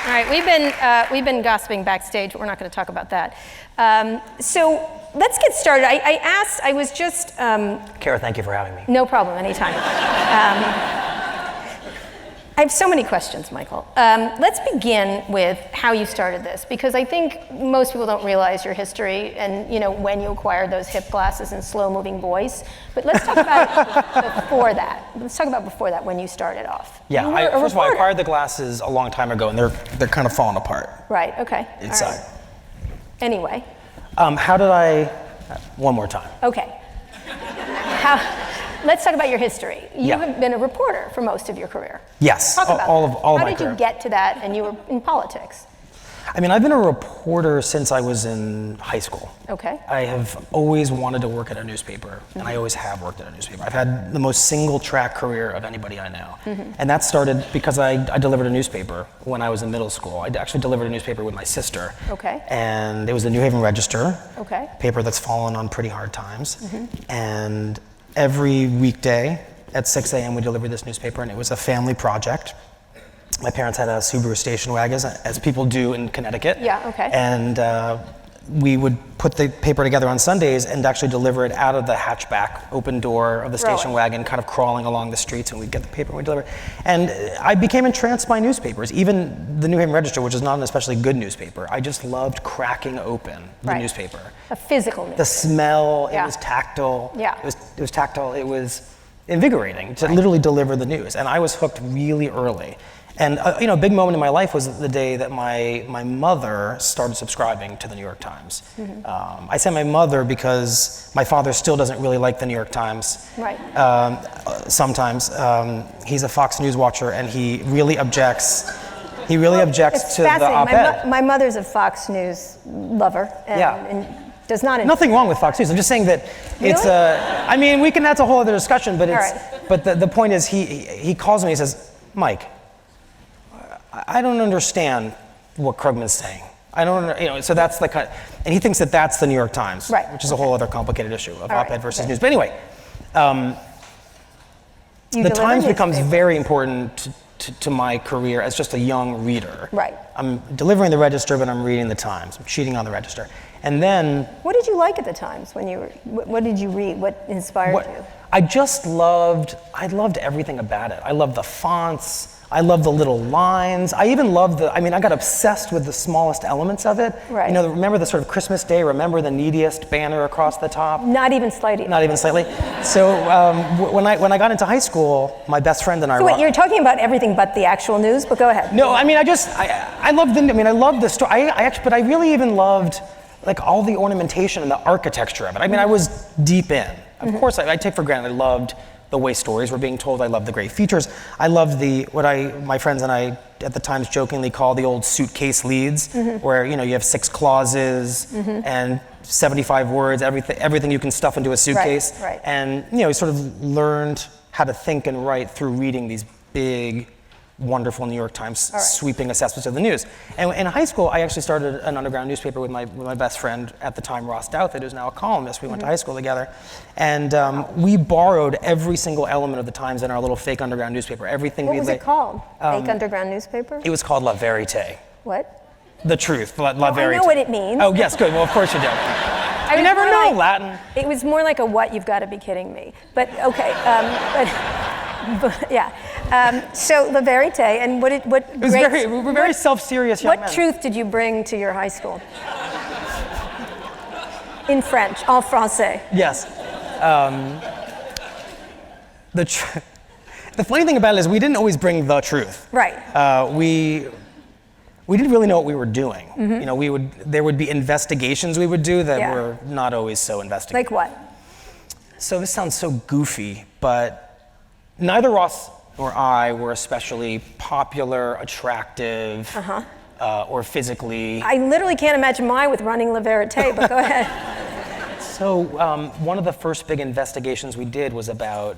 All right, we've been gossiping backstage, but we're not going to talk about that. So let's get started. I was just... Kara, thank you for having me. No problem, anytime. I have so many questions, Michael. Let's begin with how you started this, because I think most people don't realize your history and when you acquired those hip glasses and slow-moving voice. But let's talk about before that. Let's talk about before that, when you started off. Yeah, first of all, I acquired the glasses a long time ago, and they're kind of falling apart. Right. Okay. Inside. Right. Anyway. How did I? One more time. Okay. Let's talk about your history. You have been a reporter for most of your career. Yes, Talk about all of my career. How did you get to that, and you were in politics? I mean, I've been a reporter since I was in high school. Okay. I have always wanted to work at a newspaper, and I always have worked at a newspaper. I've had the most single-track career of anybody I know. And that started because I delivered a newspaper when I was in middle school. I actually delivered a newspaper with my sister. Okay. And it was the New Haven Register. Okay. Paper that's fallen on pretty hard times. And every weekday at 6 a.m. we delivered this newspaper, and it was a family project. My parents had a Subaru station wagon, as people do in Connecticut. Yeah, okay. And we would put the paper together on Sundays and actually deliver it out of the hatchback, open door of the station wagon, kind of crawling along the streets, and we'd get the paper and we'd deliver it. And I became entranced by newspapers, even the New Haven Register, which is not an especially good newspaper. I just loved cracking open the newspaper. A physical newspaper. The smell, it was tactile. Yeah. It was tactile, it was invigorating to literally deliver the news. And I was hooked really early. And a big moment in my life was the day that my mother started subscribing to the New York Times. I say my mother because my father still doesn't really like the New York Times. Right. Sometimes he's a Fox News watcher, and he really objects. He really objects to the op-ed. My mother's a Fox News lover. And does not. Nothing wrong with Fox News. I'm just saying that it's I mean, that's a whole other discussion. But but the point is, he calls me. He says, Mike, I don't understand what Krugman's saying. I don't, so that's the kind, and he thinks that that's the New York Times, which is a whole other complicated issue of op-ed versus news. But anyway, the Times becomes very important to my career as just a young reader. Right. I'm delivering the Register, but I'm reading the Times. I'm cheating on the Register. And then... What did you like at the Times when you were, what did you read? What inspired you? I loved everything about it. I loved the fonts. I love the little lines. I even love I got obsessed with the smallest elements of it. Right. Remember the sort of Christmas Day, remember the neediest banner across the top? Not even slightly. Not even slightly. So when I got into high school, my best friend and I... So wait, you're talking about everything but the actual news, but go ahead. No, I loved the story. But I really even loved all the ornamentation and the architecture of it. I was deep in. Of course, I take for granted I loved the way stories were being told. I love the great features. I love my friends and I at the Times jokingly call the old suitcase leads, where you have 6 clauses and 75 words, everything you can stuff into a suitcase. Right. And you sort of learned how to think and write through reading these big, wonderful New York Times sweeping assessments of the news. And in high school, I actually started an underground newspaper with my best friend at the time, Ross Douthit, who's now a columnist. We went to high school together. And we borrowed every single element of the Times in our little fake underground newspaper. Everything. What was it called? Fake underground newspaper? It was called La Verite. What? The truth, La Verite. I know what it means. Oh, yes, good. Well, of course you do. You never know Latin. It was more like a what, you've got to be kidding me. But, okay. But yeah. So La Verite, and we were very self-serious young men. What truth did you bring to your high school? In French, en français. Yes. The funny thing about it is we didn't always bring the truth. Right. We didn't really know what we were doing. There would be investigations we would do that were not always so investigative. Like what? So this sounds so goofy, but neither Ross nor I were especially popular, attractive, or physically. I literally can't imagine mine with running La Verite, but go ahead. So one of the first big investigations we did was about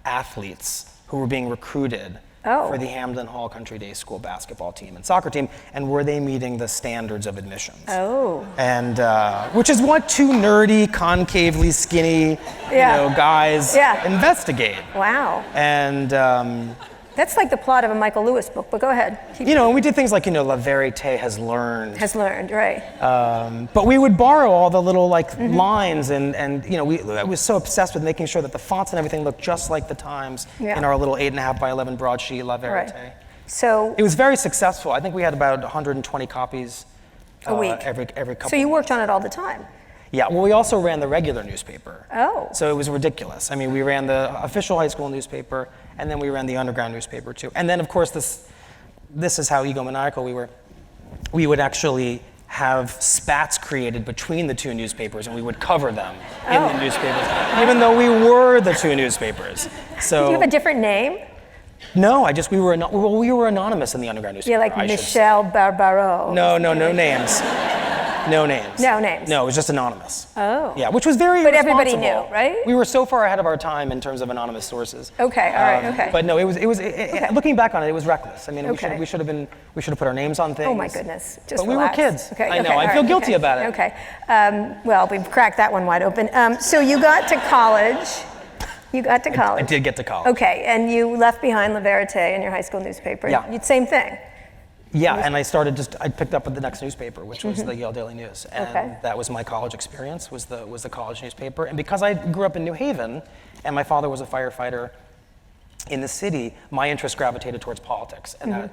athletes who were being recruited for the Hamden Hall Country Day School basketball team and soccer team, and were they meeting the standards of admissions? Oh. And which is what 2 nerdy, concavely skinny, guys investigate. Wow. And That's like the plot of a Michael Lewis book, but go ahead. And we did things like, La Verite has learned. Has learned, right. But we would borrow all the little lines and I was so obsessed with making sure that the fonts and everything looked just like the Times in our little 8.5 by 11 broadsheet La Verite. Right. So it was very successful. I think we had about 120 copies a week. Every couple. So you worked on it all the time. Yeah, well, we also ran the regular newspaper. Oh. So it was ridiculous. I mean, we ran the official high school newspaper, and then we ran the underground newspaper too. And then, of course, this is how egomaniacal we were. We would actually have spats created between the two newspapers, and we would cover them in the newspapers, even though we were the two newspapers. So. Did you have a different name? No, we were anonymous in the underground newspaper. Yeah, like Michelle Barbaro. No names. No names. No names. No, it was just anonymous. Oh. Yeah, which was very But everybody responsible. knew, right? We were so far ahead of our time in terms of anonymous sources. Okay, all right, okay. But no, looking back on it, it was reckless. I mean, Okay. we should have put our names on things. Oh my goodness, just But we relax. were kids. Okay, I know, okay, I all feel right, guilty okay, about it. Okay, well, we've cracked that one wide open. So you got to college. I did get to college. Okay, and you left behind La Verite in your high school newspaper. Yeah. Same thing. Yeah, and I picked up with the next newspaper, which was the Yale Daily News, and that was my college experience. Was the college newspaper, and because I grew up in New Haven, and my father was a firefighter in the city, my interest gravitated towards politics, and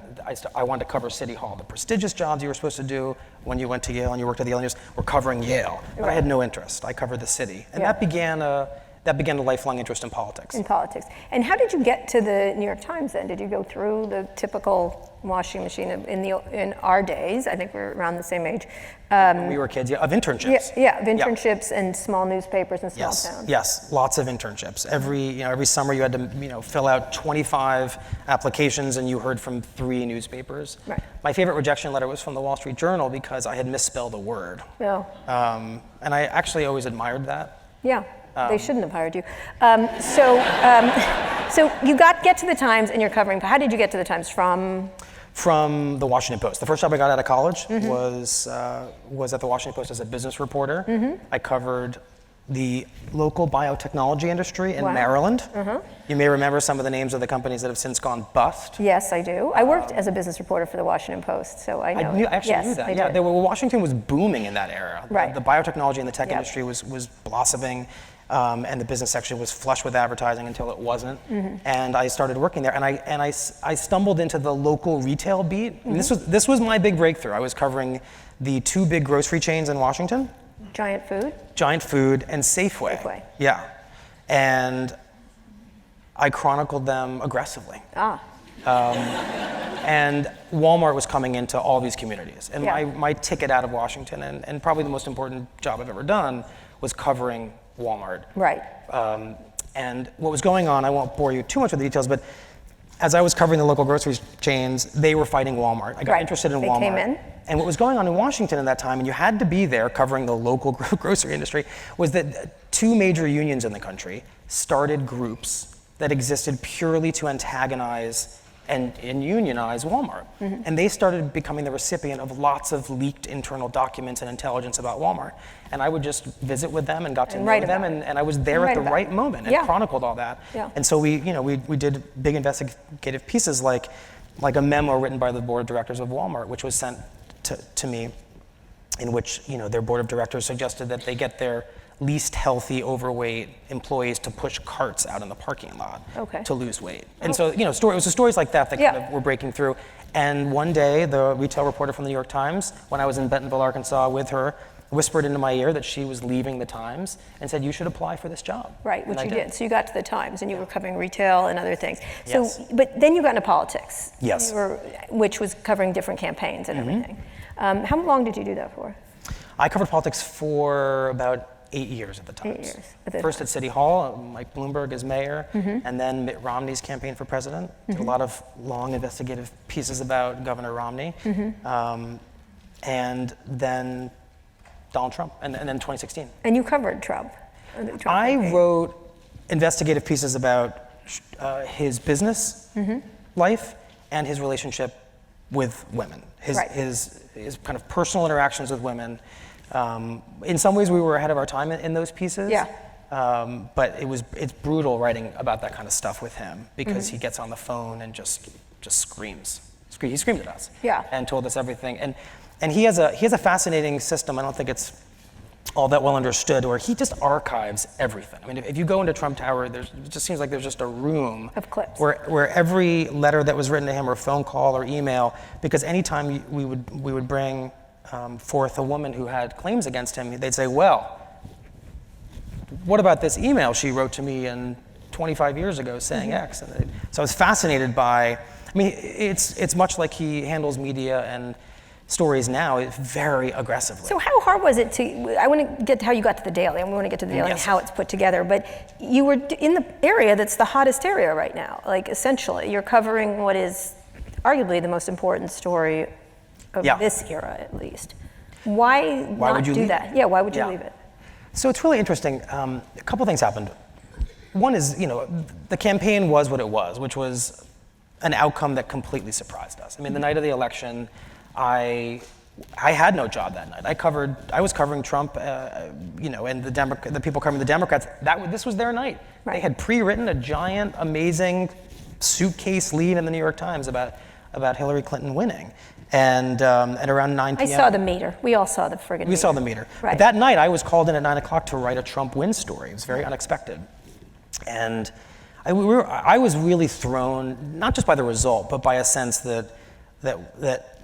I wanted to cover City Hall. The prestigious jobs you were supposed to do when you went to Yale and you worked at the Yale News were covering Yale, but I had no interest. I covered the city, and that began a lifelong interest in politics. In politics. And how did you get to the New York Times then? Did you go through the typical washing machine in our days? I think we're around the same age. We were kids, of internships. Yeah, of internships and small newspapers and small towns. Yes, lots of internships. Every summer you had to fill out 25 applications and you heard from 3 newspapers. Right. My favorite rejection letter was from the Wall Street Journal because I had misspelled a word. Oh. And I actually always admired that. Yeah. They shouldn't have hired you. So you get to the Times and you're covering. How did you get to the Times from? From the Washington Post. The first job I got out of college was at the Washington Post as a business reporter. I covered the local biotechnology industry in Maryland. You may remember some of the names of the companies that have since gone bust. Yes, I do. I worked as a business reporter for the Washington Post, so I know. I actually knew that. Yeah, Washington was booming in that era. Right. The biotechnology and the tech industry was blossoming. And the business section was flush with advertising until it wasn't. And I started working there, and I stumbled into the local retail beat. And this was my big breakthrough. I was covering the 2 big grocery chains in Washington. Giant Food? Giant Food and Safeway. Safeway. Yeah. And I chronicled them aggressively. And Walmart was coming into all these communities. And my ticket out of Washington, and probably the most important job I've ever done, was covering Walmart. Right. And what was going on, I won't bore you too much with the details, but as I was covering the local grocery chains, they were fighting Walmart. I got interested in Walmart. They came in. And what was going on in Washington at that time, and you had to be there covering the local grocery industry, was that 2 major unions in the country started groups that existed purely to antagonize and unionize Walmart. And they started becoming the recipient of lots of leaked internal documents and intelligence about Walmart. And I would just visit with them and got to know them, and I was there at the right moment and chronicled all that. And so we did big investigative pieces like a memo written by the board of directors of Walmart, which was sent to me, in which their board of directors suggested that they get their least healthy, overweight employees to push carts out in the parking lot to lose weight. And so, it was the stories like that kind of were breaking through. And one day, the retail reporter from the New York Times, when I was in Bentonville, Arkansas with her, whispered into my ear that she was leaving the Times and said, "You should apply for this job." Right, which you did. So you got to the Times and you were covering retail and other things. Yes. So, but then you got into politics. Yes. Which was covering different campaigns and everything. How long did you do that for? I covered politics for about 8 years at the Times. 8 years. First at City Hall, Mike Bloomberg as mayor, and then Mitt Romney's campaign for president. Did a lot of long investigative pieces about Governor Romney. And then Donald Trump, and then 2016. And you covered Trump. I wrote investigative pieces about his business life and his relationship with women, his kind of personal interactions with women. In some ways, we were ahead of our time in those pieces. Yeah. But it's brutal writing about that kind of stuff with him because he gets on the phone and just screams. He screamed at us. Yeah. And told us everything. And he has a fascinating system. I don't think it's all that well understood, where he just archives everything. I mean, if you go into Trump Tower, it just seems like there's just a room of clips where every letter that was written to him, or phone call, or email, because anytime we would bring forth a woman who had claims against him, they'd say, well, what about this email she wrote to me 25 years ago saying X? And so I was fascinated by, I mean, it's much like he handles media and stories now very aggressively. So how hard was it I want to get to how you got to the Daily, and we want to get to the Daily and how it's put together, but you were in the area that's the hottest area right now. Like, essentially, you're covering what is arguably the most important story of this era, at least. Why not do that? Yeah, why would you leave it? So it's really interesting. A couple things happened. One is, the campaign was what it was, which was an outcome that completely surprised us. I mean, the night of the election, I had no job that night. I was covering Trump, and the people covering the Democrats. This was their night. Right. They had pre-written a giant, amazing suitcase lead in the New York Times about Hillary Clinton winning. And at around 9 p.m. I saw the meter. We all saw the friggin' meter. We saw the meter. Right. But that night, I was called in at 9 o'clock to write a Trump win story. It was very unexpected. And I was really thrown, not just by the result, but by a sense that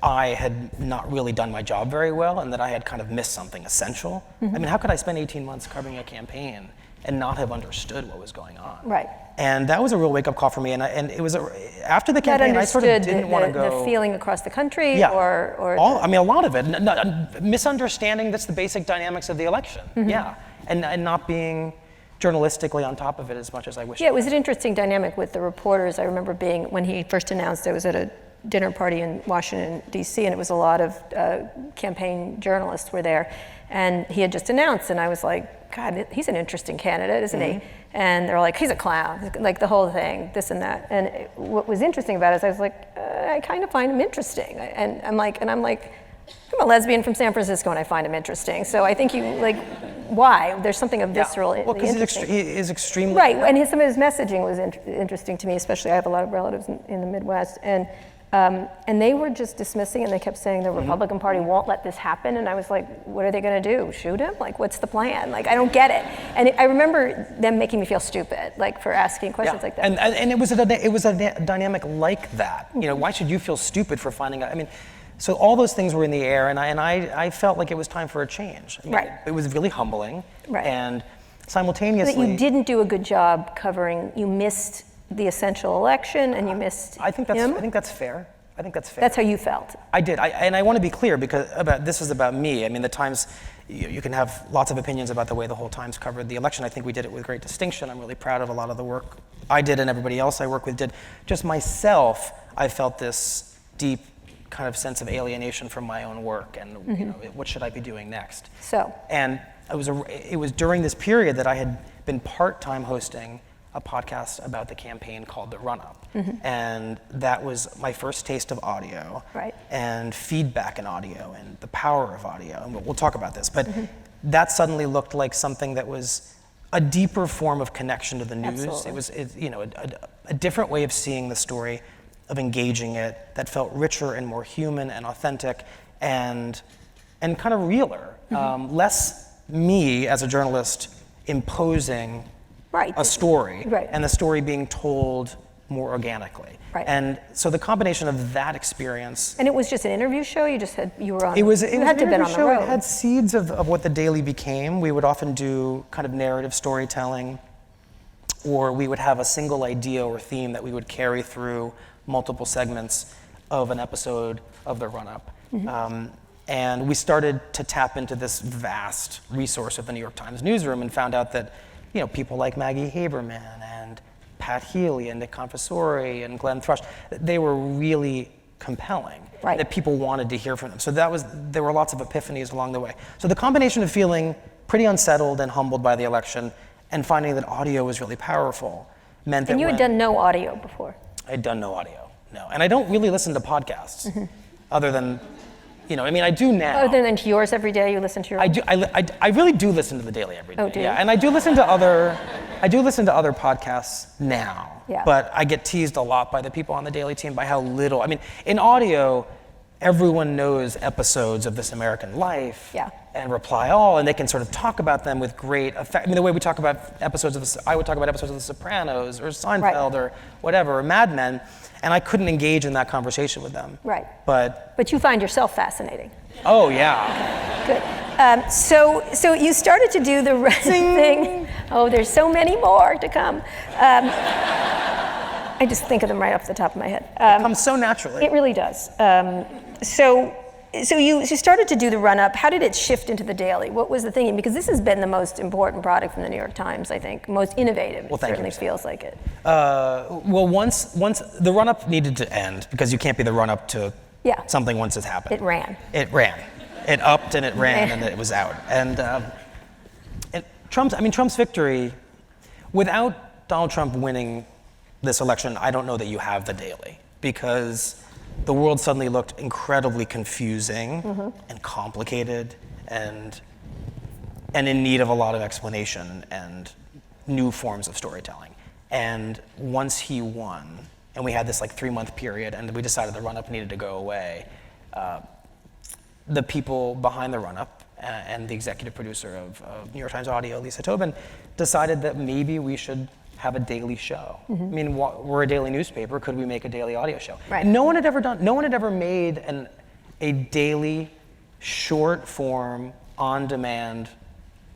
I had not really done my job very well, and that I had kind of missed something essential. I mean, how could I spend 18 months covering a campaign and not have understood what was going on? Right. And that was a real wake-up call for me. And it was after the campaign, I sort of didn't want to go. The feeling across the country, yeah, or a lot of it. Misunderstanding that's the basic dynamics of the election. Yeah, and not being journalistically on top of it as much as I wish. Yeah, it was an interesting dynamic with the reporters. I remember when he first announced, I was at a dinner party in Washington, D.C., and it was a lot of campaign journalists were there. And he had just announced, and I was like, God, he's an interesting candidate, isn't he? And they're like, he's a clown, like the whole thing, this and that. And what was interesting about it is I was like, I kind of find him interesting. And I'm like, I'm a lesbian from San Francisco, and I find him interesting. So I think why? There's something of visceral. Well, because he is extremely right, and some of his messaging was interesting to me, especially I have a lot of relatives in the Midwest, and they were just dismissing, and they kept saying the Republican Party won't let this happen, and I was like, what are they going to do? Shoot him? Like, what's the plan? Like, I don't get it. And I remember them making me feel stupid, like, for asking questions like that. And it was a dynamic like that. Why should you feel stupid for finding out? I mean, so all those things were in the air, and I felt like it was time for a change. I mean, right. It was really humbling, right. And simultaneously, that you didn't do a good job covering. You missed the essential election, and you missed him? I think that's fair. That's how you felt. I did, and I want to be clear because this is about me. I mean, the Times, you can have lots of opinions about the way the whole Times covered the election. I think we did it with great distinction. I'm really proud of a lot of the work I did and everybody else I work with did. Just myself, I felt this deep kind of sense of alienation from my own work, and what should I be doing next? And it was during this period that I had been part-time hosting a podcast about the campaign called The Run-Up. And that was my first taste of audio, right. And feedback in audio and the power of audio. And we'll talk about this, but that suddenly looked like something that was a deeper form of connection to the news. Absolutely. It was a different way of seeing the story, of engaging it, that felt richer and more human and authentic and kind of realer. Less me as a journalist imposing a story, right. And the story being told more organically. Right. And so the combination of that experience. And it was just an interview show? You were on. It was an interview show. It had seeds of what the Daily became. We would often do kind of narrative storytelling, or we would have a single idea or theme that we would carry through multiple segments of an episode of The Run-Up. And we started to tap into this vast resource of the New York Times newsroom and found out that people like Maggie Haberman and Pat Healy and Nick Confessori and Glenn Thrush, they were really compelling, right. That people wanted to hear from them. So there were lots of epiphanies along the way. So the combination of feeling pretty unsettled and humbled by the election and finding that audio was really powerful meant that. And you had done no audio before. I had done no audio, no. And I don't really listen to podcasts other than You know, I mean, I do now. Other than to yours every day, you listen to your. I really do listen to the Daily every day. Oh, do you? Yeah, and I do listen to other podcasts now. Yeah. But I get teased a lot by the people on the Daily team by how little. I mean, in audio, everyone knows episodes of This American Life. Yeah. And Reply All, and they can sort of talk about them with great effect. I mean, the way we talk about episodes of I would talk about episodes of The Sopranos or Seinfeld or whatever, or Mad Men, and I couldn't engage in that conversation with them. Right. But you find yourself fascinating. Oh yeah. Good. So you started to do the thing. Oh, there's so many more to come. I just think of them right off the top of my head. It comes so naturally. It really does. So you started to do the run-up. How did it shift into the Daily? What was the thinking? Because this has been the most important product from the New York Times, I think. Most innovative. Well, it certainly you, feels like it. Well, once the run-up needed to end, because you can't be the run-up to something once it's happened. It ran. It upped and it ran and it was out. And Trump's victory, without Donald Trump winning this election, I don't know that you have the Daily, because the world suddenly looked incredibly confusing and complicated and in need of a lot of explanation and new forms of storytelling. And once he won, and we had this like 3-month period, and we decided the run-up needed to go away, the people behind the run-up and the executive producer of New York Times Audio, Lisa Tobin, decided that maybe we should have a daily show. I mean, we're a daily newspaper. Could we make a daily audio show? Right. No one had ever made a daily, short-form, on-demand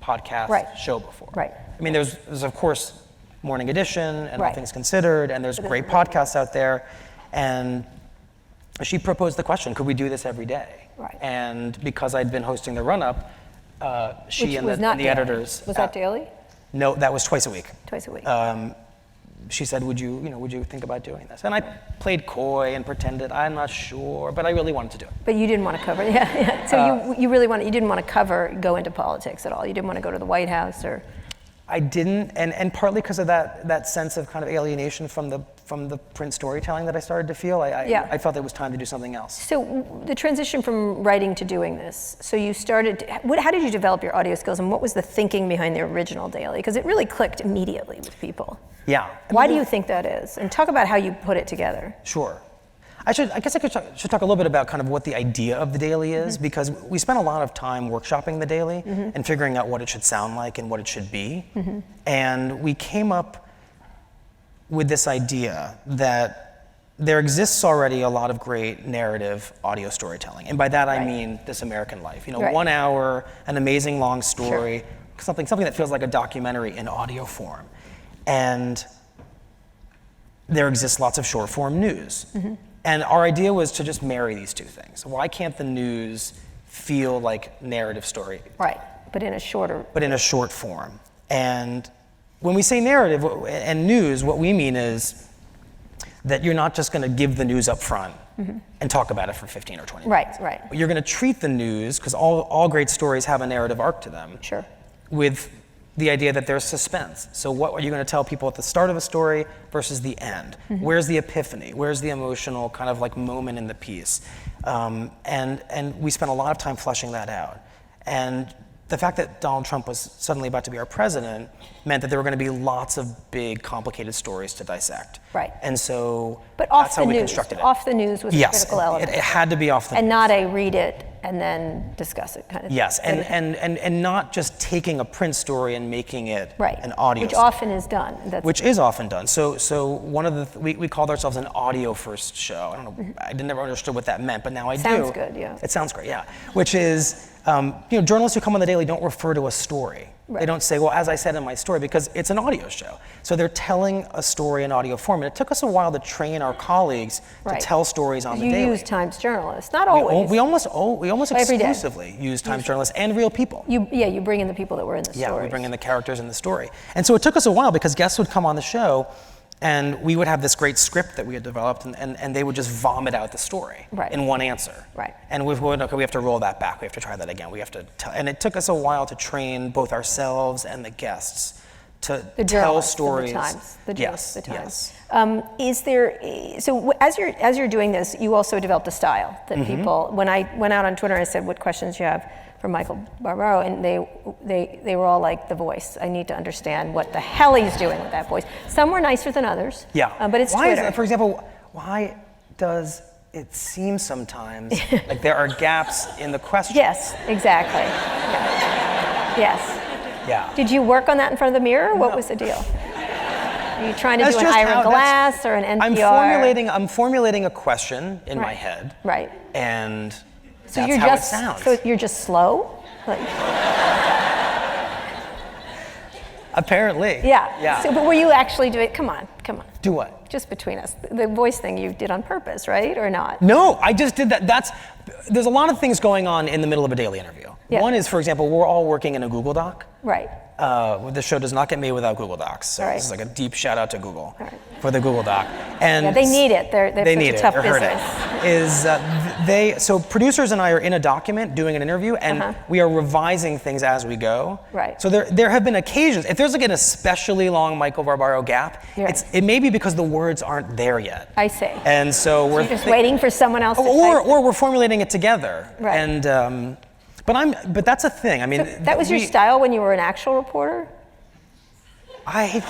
podcast show before. Right. I mean, there's of course Morning Edition and All Things Considered, and there's great podcasts out there. And she proposed the question: could we do this every day? Right. And because I'd been hosting the run-up, she and the editors. Was that daily? No, that was twice a week. Twice a week. She said, would you think about doing this? And I played coy and pretended I'm not sure, but I really wanted to do it. But you didn't want to cover, So you didn't want to go into politics at all. You didn't want to go to the White House or. I didn't, and partly because of that sense of kind of alienation from the print storytelling that I started to feel. I felt it was time to do something else. So the transition from writing to doing this, so you started, how did you develop your audio skills, and what was the thinking behind the original Daily? Because it really clicked immediately with people. Yeah. Why do you think that is? And talk about how you put it together. Sure. I guess I should talk a little bit about kind of what the idea of the Daily is, because we spent a lot of time workshopping the Daily and figuring out what it should sound like and what it should be. And we came up with this idea that there exists already a lot of great narrative audio storytelling. And by that I mean This American Life. 1 hour, an amazing long story, something that feels like a documentary in audio form. And there exists lots of short form news. And our idea was to just marry these two things. Why can't the news feel like narrative story? Right, but in a short form. And when we say narrative and news, what we mean is that you're not just going to give the news up front and talk about it for 15 or 20 minutes. Right. You're going to treat the news, because all great stories have a narrative arc to them, with the idea that there's suspense. So what are you going to tell people at the start of a story versus the end? Where's the epiphany? Where's the emotional kind of like moment in the piece? And we spent a lot of time fleshing that out. And the fact that Donald Trump was suddenly about to be our president meant that there were going to be lots of big, complicated stories to dissect. Right. And so but that's how we constructed it. Off the news was a critical element. It had to be off the news. And not a read it and then discuss it kind of thing. Yes, and not just taking a print story and making it an audio Which story. often is done. Which is often done. So one of the, we called ourselves an audio first show. I don't know, I never understood what that meant, but now I do. Sounds good, yeah. It sounds great, yeah. Which is, journalists who come on the Daily don't refer to a story. Right. They don't say, well, as I said in my story, because it's an audio show. So they're telling a story in audio form. And it took us a while to train our colleagues to tell stories on the Daily. You use Times journalists, not always. We almost exclusively use Times journalists and real people. You bring in the people that were in the story. Yeah, we bring in the characters in the story. And so it took us a while, because guests would come on the show and we would have this great script that we had developed, and they would just vomit out the story in one answer. Right. And we have to roll that back. We have to try that again. We have to and it took us a while to train both ourselves and the guests The tell journalists of stories. The Times. The journalists of the Times. Yes. Is there, so as you're doing this, you also developed a style that people, when I went out on Twitter and I said, what questions do you have for Michael Barbaro? And they were all like, the voice. I need to understand what the hell he's doing with that voice. Some were nicer than others. Yeah. But it's why Twitter. For example, why does it seem sometimes like there are gaps in the question? Yes, exactly. Yeah. Yes. Yeah. Did you work on that in front of the mirror? What No. was the deal? Are you trying to That's do an just Ira how- Glass or an NPR? I'm formulating a question in my head. Right. And So that's you're how just it sounds. so you're just slow? Like, Apparently. yeah. Yeah. So, but were you actually doing? Come on. Do what? Just between us, the voice thing you did on purpose, right, or not? No, I just did that. There's a lot of things going on in the middle of a daily interview. Yeah. One is, for example, we're all working in a Google Doc. Right. The show does not get made without Google Docs. So Right. this is like a deep shout out to Google Right. for the Google Doc. And Yeah, they need it. They're they such need a it. tough They're business. hurting. So producers and I are in a document doing an interview, and we are revising things as we go. Right. So there have been occasions, if there's like an especially long Michael Barbaro gap, Right. it may be because the words aren't there yet. I see. And so we're You're just waiting for someone else to type. or we're formulating it together. Right. And but that's a thing. I mean, That was your style when you were an actual reporter? I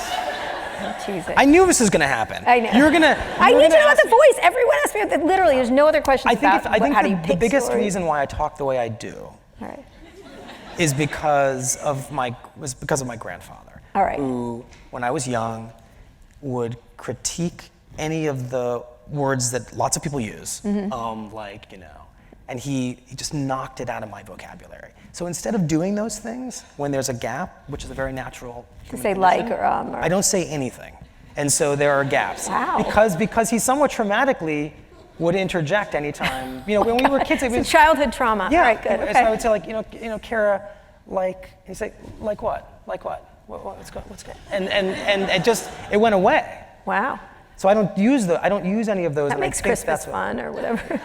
Teasing. knew this was going to happen. I know. You're gonna. I you're need to gonna know about ask the voice. Everyone asks me. Literally, there's no other questions I think, about how do you the pick biggest stories. reason why I talk the way I do All right. is because of my grandfather. All right. Who, when I was young, would critique any of the words that lots of people use, and he just knocked it out of my vocabulary. So instead of doing those things when there's a gap, which is a very natural To human say condition, like or I don't say anything, and so there are gaps. Wow. Because he somewhat traumatically would interject anytime. When we were kids, it was It's childhood trauma. yeah. All right, good. So Okay. I would say Kara, he'd say like what? What's going? And it went away. Wow. So I don't use any of those. That and I makes think Christmas that's fun or whatever.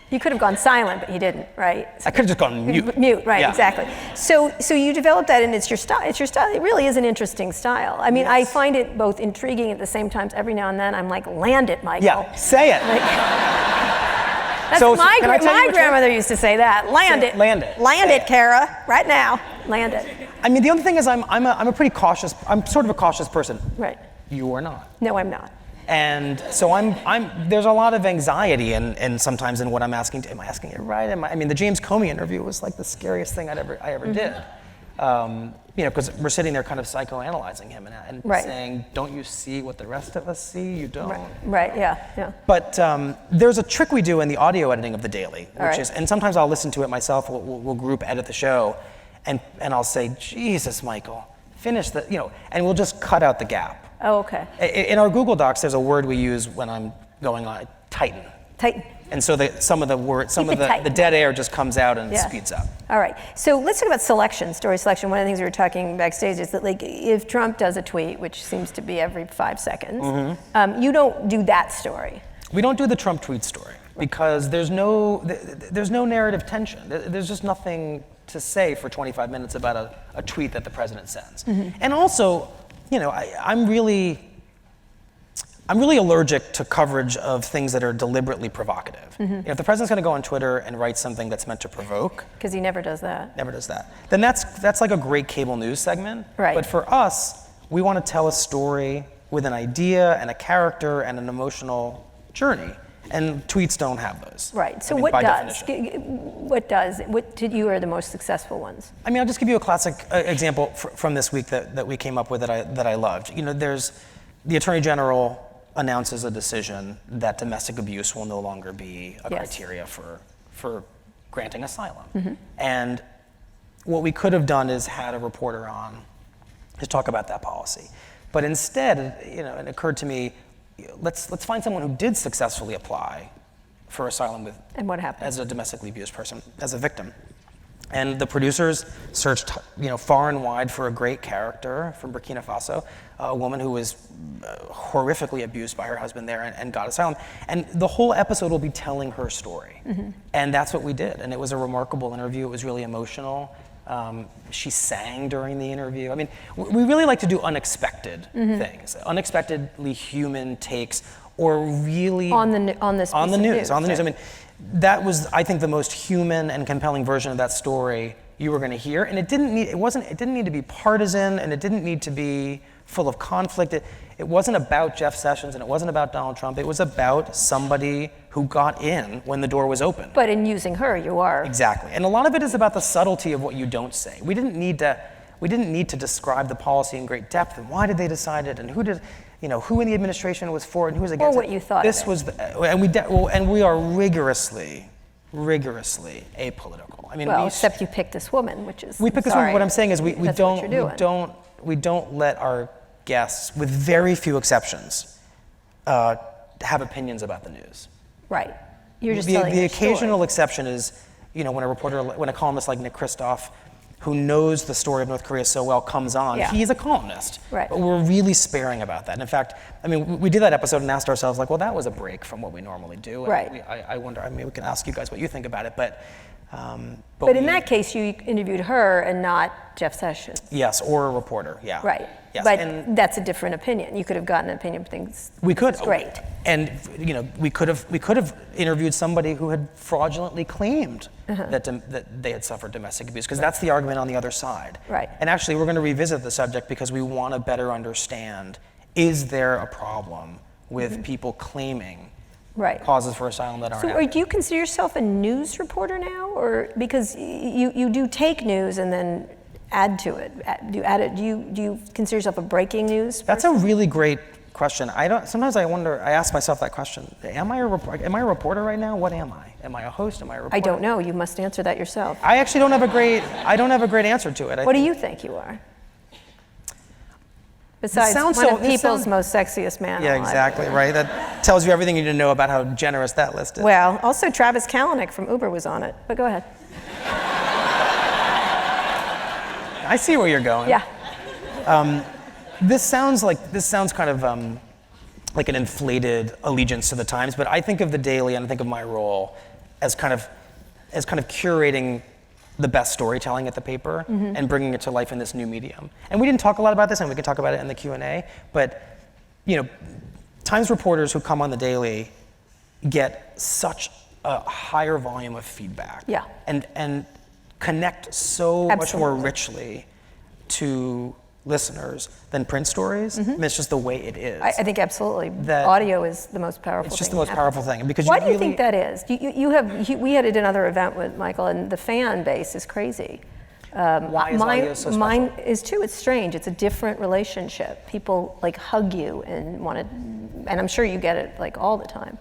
You could have gone silent, but you didn't, right? I could have just gone mute. Mute, right? Yeah. Exactly. So you developed that, and it's your style. It's your style. It really is an interesting style. I mean, I find it both intriguing at the same time. Every now and then, I'm like, land it, Michael. Yeah, say it. Like, that's So, my can I tell you my which grandmother used to say that. Land Say it. it. Land it. Land Say it, it. Kara. Right now. Land it. I mean, the other thing is I'm a pretty cautious. I'm sort of a cautious person. Right. You are not. No, I'm not. And so there's a lot of anxiety and sometimes in what I'm asking. Am I asking it right? I mean, the James Comey interview was like the scariest thing I ever did. Because we're sitting there kind of psychoanalyzing him and Right. saying, don't you see what the rest of us see? You don't. Right. Yeah. But there's a trick we do in the audio editing of The Daily, which right. is, and sometimes I'll listen to it myself, we'll group edit the show, and I'll say, Jesus, Michael, finish and we'll just cut out the gap. Oh, okay. In our Google Docs, there's a word we use when I'm going on, tighten. Tighten. And so some of the tight. dead air just comes out and Yeah. speeds up. All right. So let's talk about selection, story selection. One of the things we were talking backstage is that, like, if Trump does a tweet, which seems to be every 5 seconds, you don't do that story. We don't do the Trump tweet story because there's no narrative tension. There's just nothing to say for 25 minutes about a tweet that the president sends. And also, I'm really allergic to coverage of things that are deliberately provocative. If the president's going to go on Twitter and write something that's meant to provoke, Because he never does that. then that's like a great cable news segment. Right. But for us, we want to tell a story with an idea and a character and an emotional journey. And tweets don't have those. Right. So I mean, what by does? definition. What did you are the most successful ones? I mean, I'll just give you a classic example from this week that we came up with that I loved. There's the Attorney General announces a decision that domestic abuse will no longer be a criteria for granting asylum. And what we could have done is had a reporter on to talk about that policy. But instead, it occurred to me, let's find someone who did successfully apply for asylum And what happened? as a domestically abused person, as a victim. And the producers searched, far and wide for a great character from Burkina Faso, a woman who was horrifically abused by her husband there and got asylum. And the whole episode will be telling her story. And that's what we did. And it was a remarkable interview. It was really emotional. She sang during the interview. I mean, we really like to do unexpected things, unexpectedly human takes, or really on the news. On the news. I mean, that was, I think, the most human and compelling version of that story you were going to hear, and it didn't need to be partisan, and it didn't need to be full of conflict. It wasn't about Jeff Sessions, and it wasn't about Donald Trump. It was about somebody who got in when the door was open. But in using her, you are. Exactly. And a lot of it is about the subtlety of what you don't say. We didn't need to describe the policy in great depth, and why did they decide it, and who in the administration was for it, and who was against it. Or what you thought This of it. was and we are rigorously apolitical. I mean, Except you picked this woman, which is. We picked this woman. What I'm saying is we don't let our guests, with very few exceptions, have opinions about the news. Right. You're just the telling your occasional story. exception is, when a columnist like Nick Kristof, who knows the story of North Korea so well, comes on. Yeah. He's a columnist. Right. But we're really sparing about that. And in fact, I mean, we did that episode and asked ourselves, like, well, that was a break from what we normally do. And Right. I wonder, I mean, we can ask you guys what you think about it, but in that case, you interviewed her and not Jeff Sessions. Yes, or a reporter, yeah. Right. Yes. But and that's a different opinion. You could have gotten an opinion of things. we could. It's great. And we could have interviewed somebody who had fraudulently claimed that they had suffered domestic abuse, because that's the argument on the other side. Right. And actually, we're going to revisit the subject because we want to better understand: is there a problem with people claiming Right. causes for asylum that aren't So, happening? do you consider yourself a news reporter now, or because you do take news and then add to it? Do you add it? Do you consider yourself a breaking news? That's a really great question. Sometimes I wonder. I ask myself that question: Am I a reporter right now? What am I? Am I a host? Am I a reporter? I don't know. You must answer that yourself. I actually don't have a great. I don't have a great answer to it. What do you think you are? Besides one of people's most sexiest man Yeah, alive. exactly, right? That tells you everything you need to know about how generous that list is. Well, also Travis Kalanick from Uber was on it, but go ahead. I see where you're going. Yeah. This sounds kind of like an inflated allegiance to the Times, but I think of the Daily and I think of my role as kind of curating the best storytelling at the paper and bringing it to life in this new medium. And we didn't talk a lot about this, and we can talk about it in the Q&A, but Times reporters who come on the Daily get such a higher volume of feedback. Yeah. And connect so much more Absolutely. richly to listeners than print stories. I mean, it's just the way it is. I think absolutely. That- Audio is the most powerful thing. It's just the most powerful thing. Because Why you do you really, think that is? We had another event with Michael, and the fan base is crazy. Why is audio so special? Mine is too. It's strange. It's a different relationship. People like hug you and want to, and I'm sure you get it like all the time.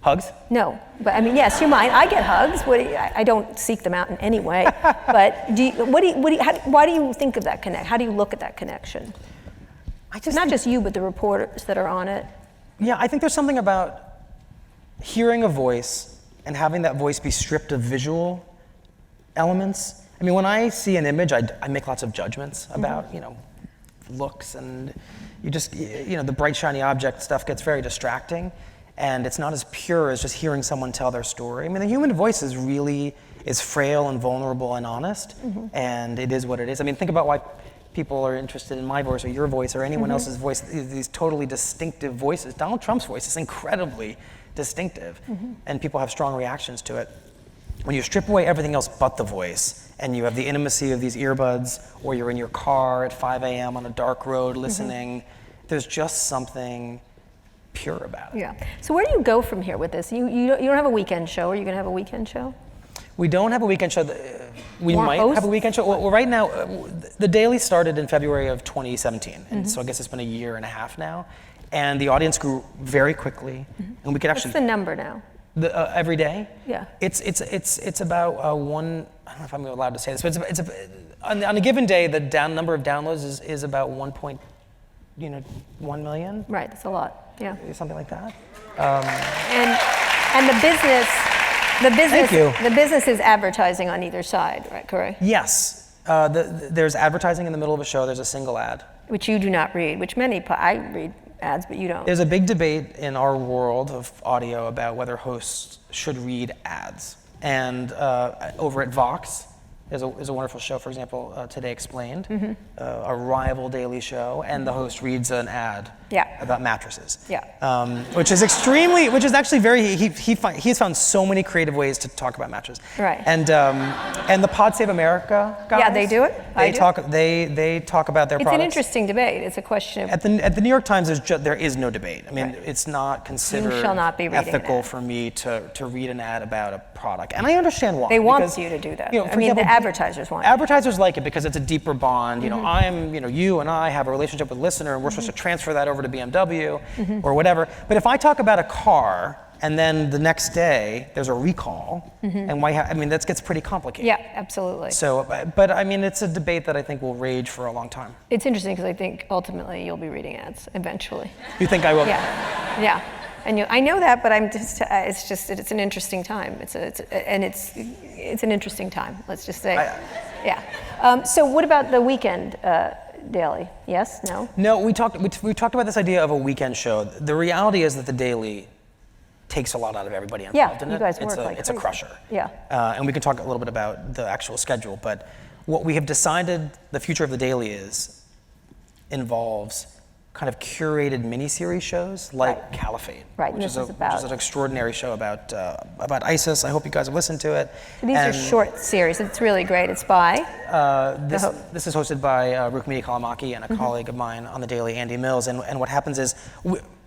Hugs? No, but I mean, yes, you might. I get hugs. I don't seek them out in any way. But why do you think of that connect? How do you look at that connection? Not just you, but the reporters that are on it. Yeah, I think there's something about hearing a voice and having that voice be stripped of visual elements. I mean, when I see an image, I make lots of judgments about, looks, and the bright, shiny object stuff gets very distracting. And it's not as pure as just hearing someone tell their story. I mean, the human voice is frail and vulnerable and honest, and it is what it is. I mean, think about why people are interested in my voice or your voice or anyone else's voice, these totally distinctive voices. Donald Trump's voice is incredibly distinctive, and people have strong reactions to it. When you strip away everything else but the voice, and you have the intimacy of these earbuds, or you're in your car at 5 a.m. on a dark road listening, there's just something pure about it. Yeah. So where do you go from here with this? You don't have a weekend show. Are you going to have a weekend show? We don't have a weekend show. We More might hosts? have a weekend show. Well, right now, the Daily started in February of 2017, and so I guess it's been a year and a half now. And the audience grew very quickly, and we could actually. What's the number now? Every day? Yeah. It's about one. I don't know if I'm allowed to say this, but on a given day, the number of downloads is about 1 million. Right. That's a lot. Yeah. Something like that. And the business. Thank you. The business is advertising on either side, right? Correct. Yes. There's advertising in the middle of a show. There's a single ad. Which you do not read. Which I read ads, but you don't. There's a big debate in our world of audio about whether hosts should read ads. And over at Vox, is a wonderful show, for example, Today Explained, a rival daily show, and the host reads an ad about mattresses. Which is actually very, he's found so many creative ways to talk about mattresses. Right. And the Pod Save America guys. Yeah, they do it. They talk about their products. It's an interesting debate. It's a question of... At the New York Times, there is no debate. I mean, it's not considered shall not be reading ethical for me to read an ad about a product. And I understand why. They want you to do that. I mean, the advertisers want it. Advertisers like it because it's a deeper bond. You and I have a relationship with a listener, and we're supposed to transfer that over to BMW or whatever. But if I talk about a car, and then the next day there's a recall, and that gets pretty complicated. Yeah, absolutely. So, but I mean, it's a debate that I think will rage for a long time. It's interesting because I think ultimately you'll be reading ads eventually. You think I will? Yeah. And I know that, but it's an interesting time. It's an interesting time. Let's just say, So what about the weekend daily? Yes? No? No. We talked about this idea of a weekend show. The reality is that the daily takes a lot out of everybody involved in it. You guys work like it's a crazy. crusher. Yeah. And we can talk a little bit about the actual schedule, but what we have decided the future of the daily involves kind of curated miniseries shows like Caliphate, which is an extraordinary show about ISIS. I hope you guys have listened to it. These are short series. It's really great. It's by? This is hosted by Rukmini Kalamaki and a colleague of mine on the Daily, Andy Mills. And what happens is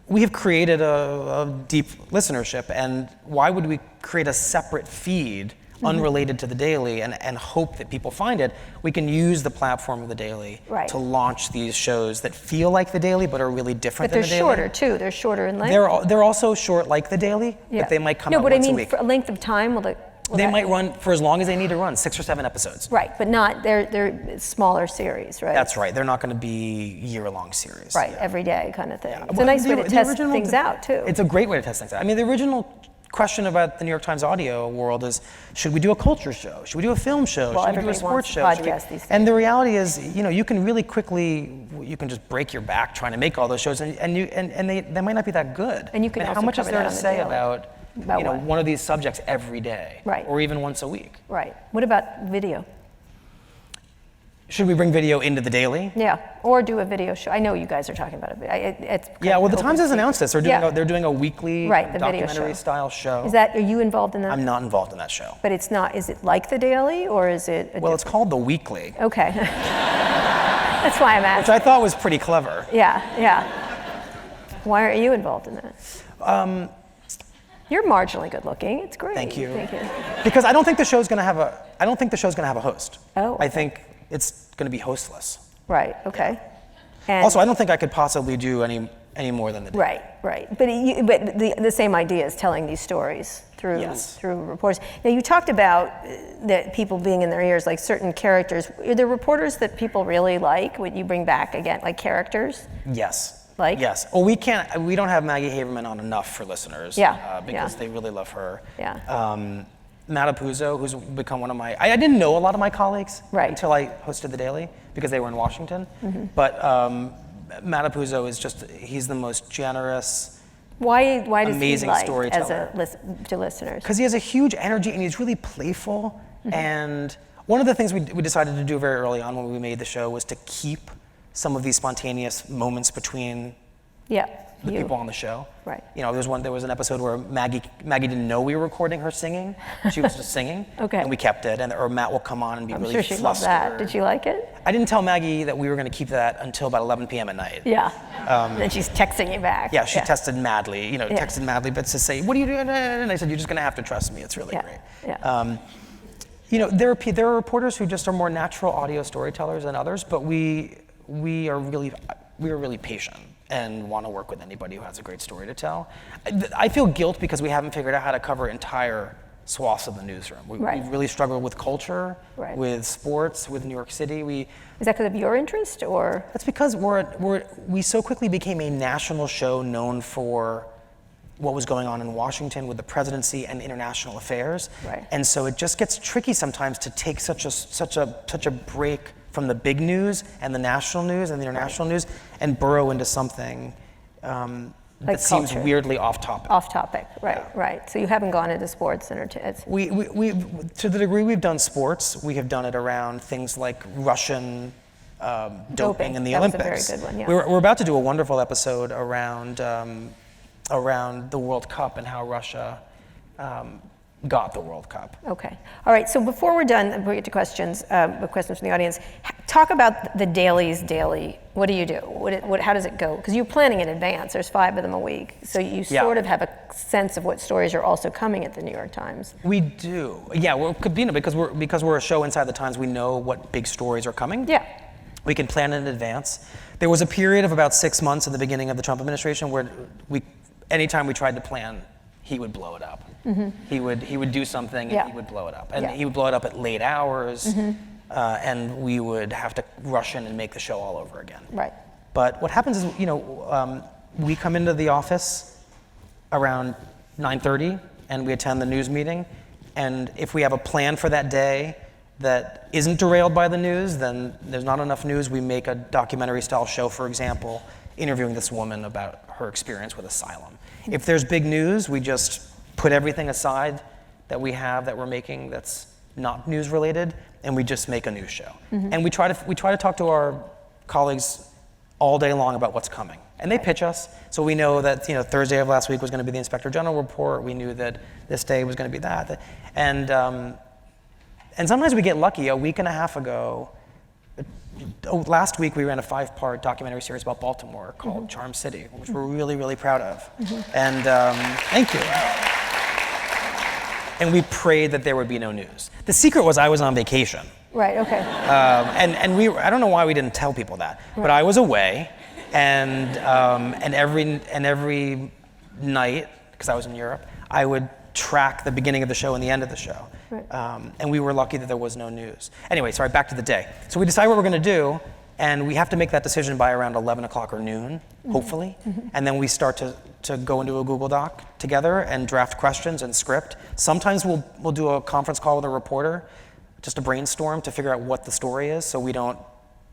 we have created a deep listenership, and why would we create a separate feed unrelated to the Daily and hope that people find it? We can use the platform of the Daily to launch these shows that feel like the Daily but are really different than the Daily. But they're shorter too. They're shorter in length. They're also short like the Daily, but they might come out once a week. No, but I mean, for a length of time, they might run for as long as they need to run, 6 or 7 episodes. Right, but they're smaller series, right? That's right. They're not going to be year-long series. Right, every day kind of thing. Yeah. It's a nice way to test things out too. It's a great way to test things out. I mean, the original question about the New York Times audio world is, should we do a culture show? Should we do a film show? Should we do a sports show? And the reality is, you can really quickly, you can just break your back trying to make all those shows, and they might not be that good. And you can how much is there to say about one of these subjects every day, or even once a week? Right. What about video? Should we bring video into the Daily? Yeah, or do a video show. I know you guys are talking about it. Well, the Times has announced this. They're doing a weekly documentary-style show. Are you involved in that? I'm not involved in that show. But it's not. Is it like the Daily, or is it? It's called the Weekly. Okay. That's why I'm asking. Which I thought was pretty clever. Yeah. Why aren't you involved in that? You're marginally good looking. It's great. Thank you. Because I don't think the show's going to have a host. Oh. I think it's going to be hostless. Right. Okay. And also, I don't think I could possibly do any more than the Daily. Right. But the same idea is telling these stories through reporters. Now, you talked about that people being in their ears, like certain characters. Are there reporters that people really like? Would you bring back again, like characters? Yes. Like? Yes. Well, we don't have Maggie Haberman on enough for listeners. Because they really love her. Yeah. Matapuzzo, who's become one of my... I didn't know a lot of my colleagues until I hosted the Daily because they were in Washington. But Matapuzzo he's the most generous, Why does amazing he like storyteller. To listeners? Because he has a huge energy and he's really playful. And one of the things we decided to do very early on when we made the show was to keep some of these spontaneous moments between the people on the show. Right. There was an episode where Maggie didn't know we were recording her singing. She was just singing. Okay. And we kept it. Or Matt will come on and be really flustered. I'm sure she loved that. Did she like it? I didn't tell Maggie that we were going to keep that until about 11 p.m. at night. Yeah. Then she's texting you back. Yeah, she texted madly. Texted madly, but to say, "What are you doing?" And I said, "You're just going to have to trust me. It's really great." Yeah. There are reporters who just are more natural audio storytellers than others, but we are really patient and want to work with anybody who has a great story to tell. I feel guilt because we haven't figured out how to cover entire swaths of the newsroom. We really struggle with culture, with sports, with New York City. Is that because of your interest, or? That's because we so quickly became a national show known for what was going on in Washington with the presidency and international affairs. And so it just gets tricky sometimes to take such a break from the big news and the national news and the international news and burrow into something that seems culture. weirdly off topic. Off topic, right, Yeah. right. So you haven't gone into sports entertainment. We to the degree we've done sports, we have done it around things like Russian doping in the That was a Olympics. very good one, yeah. We're about to do a wonderful episode around the World Cup and how Russia got the World Cup. Okay. All right. So before we're done, before we get to questions, questions from the audience, talk about the dailies daily. What do you do? How does it go? Because you're planning in advance. There's 5 of them a week, so you sort of have a sense of what stories are also coming at the New York Times. We do. Yeah. Well, because we're a show inside the Times, we know what big stories are coming. Yeah. We can plan in advance. There was a period of about 6 months at the beginning of the Trump administration where anytime we tried to plan, he would blow it up. Mm-hmm. He would do something and he would blow it up. And he would blow it up at late hours, and we would have to rush in and make the show all over again. Right. But what happens is, we come into the office around 9:30 and we attend the news meeting. And if we have a plan for that day that isn't derailed by the news, then there's not enough news. We make a documentary style show, for example, interviewing this woman about her experience with asylum. If there's big news, we just put everything aside that we have that we're making that's not news related, and we just make a news show. Mm-hmm. And we try to talk to our colleagues all day long about what's coming. And they pitch us, so we know that Thursday of last week was going to be the Inspector General report. We knew that this day was going to be that, and sometimes we get lucky. A week and a half ago, last week we ran a 5-part documentary series about Baltimore called Charm City, which we're really, really proud of. And thank you. And we prayed that there would be no news. The secret was I was on vacation. Right. Okay. And I don't know why we didn't tell people that, but I was away, and every night, because I was in Europe, I would track the beginning of the show and the end of the show. Right. And we were lucky that there was no news. Anyway, sorry, back to the day. So we decide what we're going to do, and we have to make that decision by around 11 o'clock or noon, hopefully. And then we start to go into a Google Doc together and draft questions and script. Sometimes we'll do a conference call with a reporter, just a brainstorm to figure out what the story is, so we don't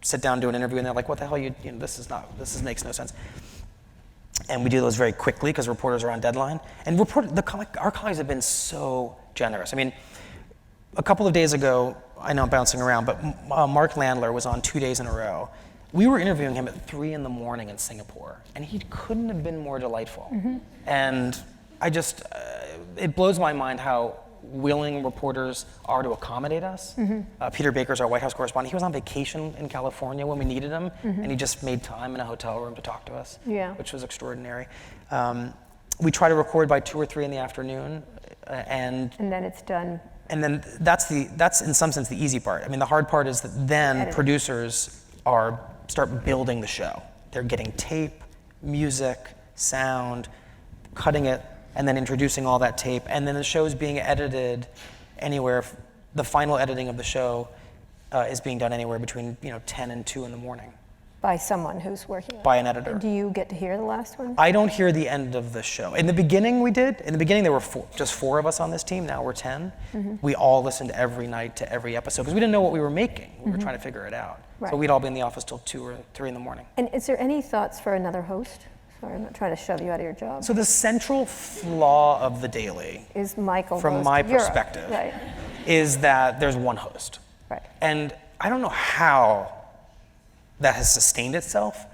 sit down and do an interview and they're like, what the hell, this makes no sense. And we do those very quickly because reporters are on deadline. And our colleagues have been so generous. I mean, a couple of days ago, I know I'm bouncing around, but Mark Landler was on 2 days in a row. We were interviewing him at 3 a.m. in Singapore, and he couldn't have been more delightful. And it blows my mind how willing reporters are to accommodate us. Peter Baker's our White House correspondent. He was on vacation in California when we needed him, and he just made time in a hotel room to talk to us, which was extraordinary. We try to record by 2 or 3 in the afternoon, and then it's done. And then that's in some sense the easy part. I mean, the hard part is that then producers start building the show. They're getting tape, music, sound, cutting it, and then introducing all that tape, and then the show's being edited anywhere. The final editing of the show is being done anywhere between 10 and 2 in the morning. By someone who's working on it. By an editor. Do you get to hear the last one? I don't hear the end of the show. In the beginning we did. In the beginning there were just 4 of us on this team. Now we're 10. We all listened every night to every episode because we didn't know what we were making. We were trying to figure it out. Right. So we'd all be in the office till 2 or 3 in the morning. And is there any thoughts for another host? Sorry, I'm not trying to shove you out of your job. So the central flaw of The Daily, is Michael from my perspective, is that there's one host. Right. And I don't know how that has sustained itself,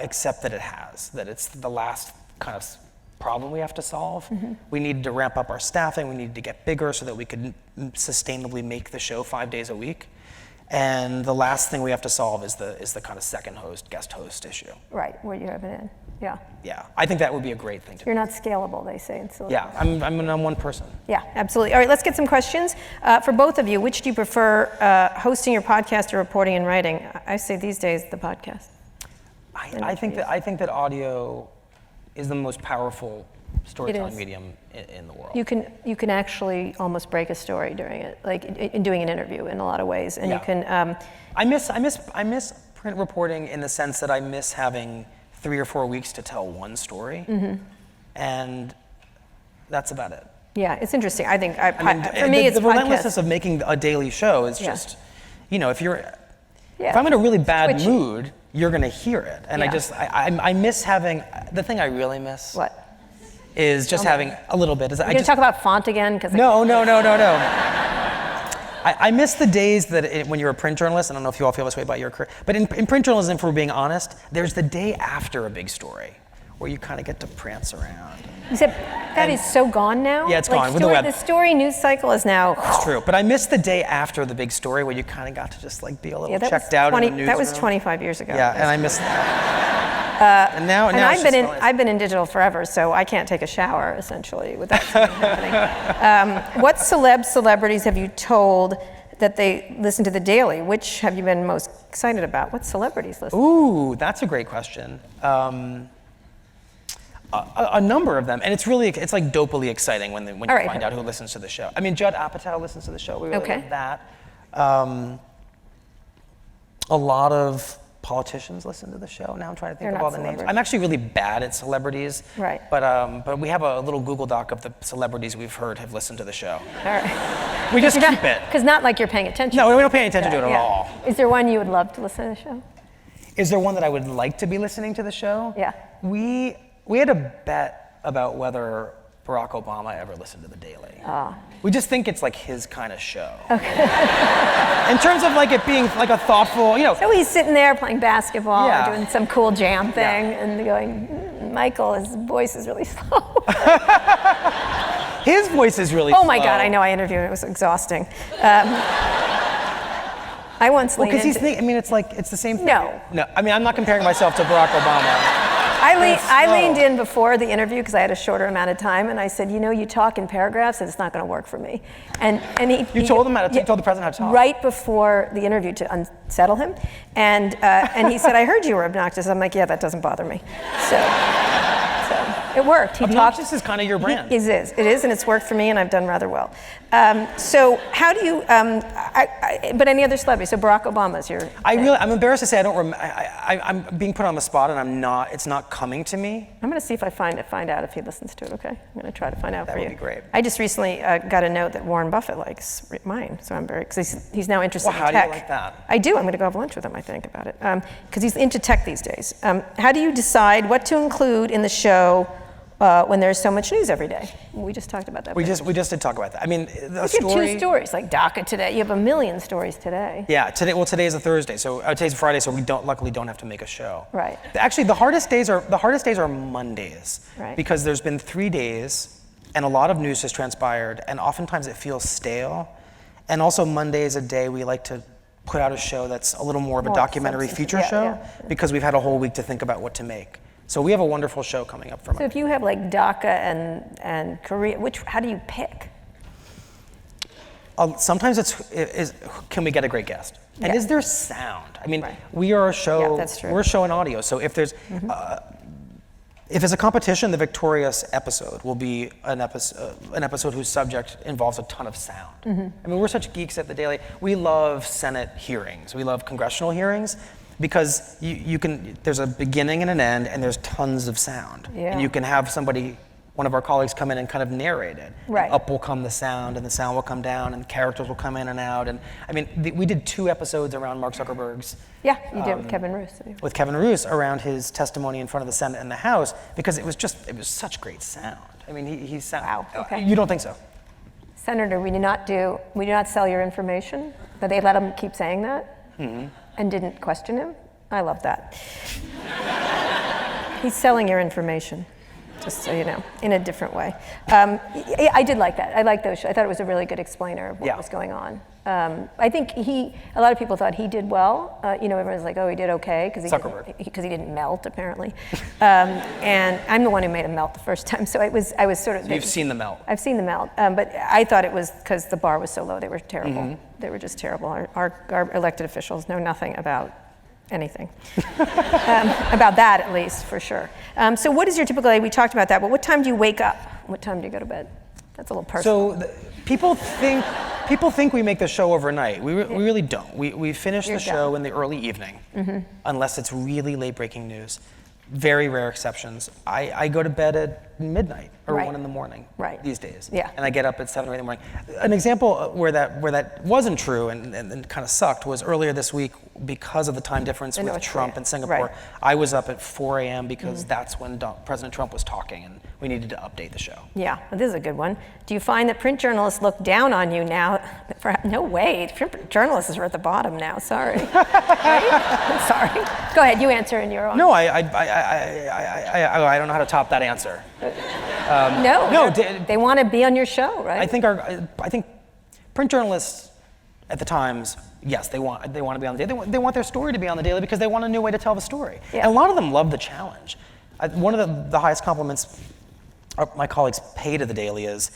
except that it has, that it's the last kind of problem we have to solve. We needed to ramp up our staffing, we needed to get bigger so that we could sustainably make the show 5 days a week. And the last thing we have to solve is the kind of second host, guest host issue. Right, where you have it in, yeah. Yeah, I think that would be a great thing to do. You're not scalable, they say in Silicon Valley. Yeah, I'm one person. Yeah, absolutely. All right, let's get some questions. For both of you, which do you prefer, hosting your podcast or reporting and writing? I say these days, the podcast. I think that audio is the most powerful storytelling medium in the world. You can actually almost break a story during it, like in doing an interview in a lot of ways, and you can. I miss print reporting in the sense that I miss having 3 or 4 weeks to tell one story, and that's about it. Yeah, it's interesting. I think for me, it's the relentlessness of making a daily show is just, if I'm in a really bad mood, you're going to hear it. And I miss having, the thing I really miss What? is just having a little bit. You're going to talk about font again? No. I miss the days that when you're a print journalist, I don't know if you all feel this way about your career, but in print journalism, if we're being honest, there's the day after a big story where you kind of get to prance around. Except that is so gone now. Yeah, it's gone. With the web. The story news cycle is now. It's true, but I miss the day after the big story where you kind of got to just like be a little checked out in the newsroom. That was 25 years ago. Yeah, and I miss that. And now I've been in digital forever, so I can't take a shower essentially without something happening. What celebrities have you told that they listen to The Daily? Which have you been most excited about? What celebrities listen? Ooh, that's a great question. A number of them, and it's like dopily exciting when you find out who listens to the show. I mean, Judd Apatow listens to the show. We really love that. A lot of politicians listen to the show. Now I'm trying to think of all the names. I'm actually really bad at celebrities. Right. But we have a little Google Doc of the celebrities we've heard have listened to the show. All right. We just keep it. Because not like you're paying attention. No, we don't pay any attention to it at all. Is there one you would love to listen to the show? Is there one that I would like to be listening to the show? Yeah. We had a bet about whether Barack Obama ever listened to The Daily. We just think it's like his kind of show. Okay. In terms of like it being like a thoughtful, So he's sitting there playing basketball or doing some cool jam thing and going, Michael, his voice is really slow. His voice is really slow. Oh my God, I know, I interviewed him, it was exhausting. I once leaned into... it's the same thing. No. I mean, I'm not comparing myself to Barack Obama. I leaned in before the interview because I had a shorter amount of time, and I said, you talk in paragraphs, and it's not going to work for me. And you told him you told the president how to talk? Right before the interview to unsettle him, and he said, I heard you were obnoxious. I'm like, yeah, that doesn't bother me. So it worked. Obnoxious is kind of your brand. It is, and it's worked for me, and I've done rather well. So how do you, but any other celebrities? So Barack Obama's your... I'm embarrassed to say I don't remember, I'm being put on the spot and it's not coming to me. I'm gonna see if I find out if he listens to it, okay? I'm gonna try to find out for you. That would be great. I just recently got a note that Warren Buffett likes mine, so I'm very, because he's now interested in tech. How do you like that? I do, I'm gonna go have lunch with him, I think, about it. Because he's into tech these days. How do you decide what to include in the show when there's so much news every day? We just talked about that. We just did talk about that. I mean, you have 2 stories, like DACA today. You have 1 million stories today. Yeah, today is a Thursday, so today's a Friday, so we luckily don't have to make a show. Right. Actually, the hardest days are Mondays. Right. Because there's been 3 days, and a lot of news has transpired, and oftentimes it feels stale. And also Monday is a day we like to put out a show that's a little more of a documentary feature show, because we've had a whole week to think about what to make. So we have a wonderful show coming up from. So if you have like DACA and Korea, how do you pick? Sometimes it's can we get a great guest? And is there sound? I mean, we are a show. Yeah, that's true. We're a show in audio. So if there's if it's a competition, the victorious episode will be an episode whose subject involves a ton of sound. I mean, we're such geeks at The Daily. We love Senate hearings. We love congressional hearings. Because there's a beginning and an end, and there's tons of sound. Yeah. And you can have one of our colleagues come in and kind of narrate it. Right. And up will come the sound, and the sound will come down, and the characters will come in and out. And I mean, we did 2 episodes around Mark Zuckerberg's. Yeah, you did with Kevin Roos. With Kevin Roos around his testimony in front of the Senate and the House, because it was such great sound. I mean, he's sound. Wow. Okay. You don't think so? Senator, we do not sell your information, but they let him keep saying that. Mm-hmm. And didn't question him. I love that. He's selling your information, just so you know, in a different way. I did like that. I liked those shows. I thought it was a really good explainer of what was going on. I think a lot of people thought he did well. Everyone's like, oh, he did okay, because he didn't melt, apparently. And I'm the one who made him melt the first time, so I was sort of... So you've seen the melt. I've seen the melt, but I thought it was because the bar was so low. They were terrible. Mm-hmm. They were just terrible. Our elected officials know nothing about anything. About that, at least, for sure. So what is your typical day? We talked about that, but what time do you wake up? What time do you go to bed? That's a little personal. So people think we make the show overnight. We really don't. We finish the show in the early evening, unless it's really late breaking news. Very rare exceptions. I go to bed at midnight or Right. 1 in the morning Right. these days. Yeah. And I get up at 7 or 8 in the morning. An example where that wasn't true and kind of sucked was earlier this week because of the time difference with North Trump Korea. and Singapore. Right. I was up at 4 a.m. because that's when President Trump was talking and we needed to update the show. Yeah, well, this is a good one. Do you find that print journalists look down on you now? No way, print journalists are at the bottom now, sorry. Right? I'm sorry. Go ahead, you answer in your own. No, I don't know how to top that answer. No, they want to be on your show, right? I think print journalists at the Times, yes, they want to be on the Daily. They want their story to be on the Daily because they want a new way to tell the story. Yeah. And a lot of them love the challenge. One of the highest compliments my colleagues pay to the Daily is,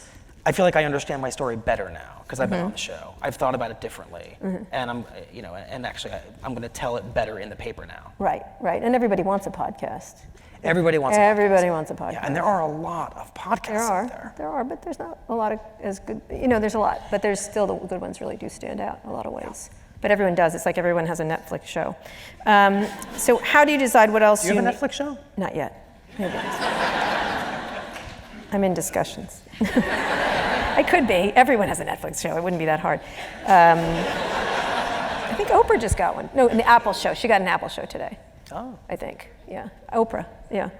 I feel like I understand my story better now because I've been on the show. I've thought about it differently, and I'm going to tell it better in the paper now. Right, and everybody wants a podcast. Everybody wants. Everybody wants a podcast. Yeah, and there are a lot of podcasts out there. There are, but there's not a lot of as good. There's a lot, but there's still the good ones really do stand out in a lot of ways. But everyone does. It's like everyone has a Netflix show. So how do you decide what else Do you have a Netflix show? Not yet. Maybe. I'm in discussions. I could be. Everyone has a Netflix show. It wouldn't be that hard. I think Oprah just got one. No, the Apple show. She got an Apple show today. Oh. I think. Yeah. Oprah. Yeah.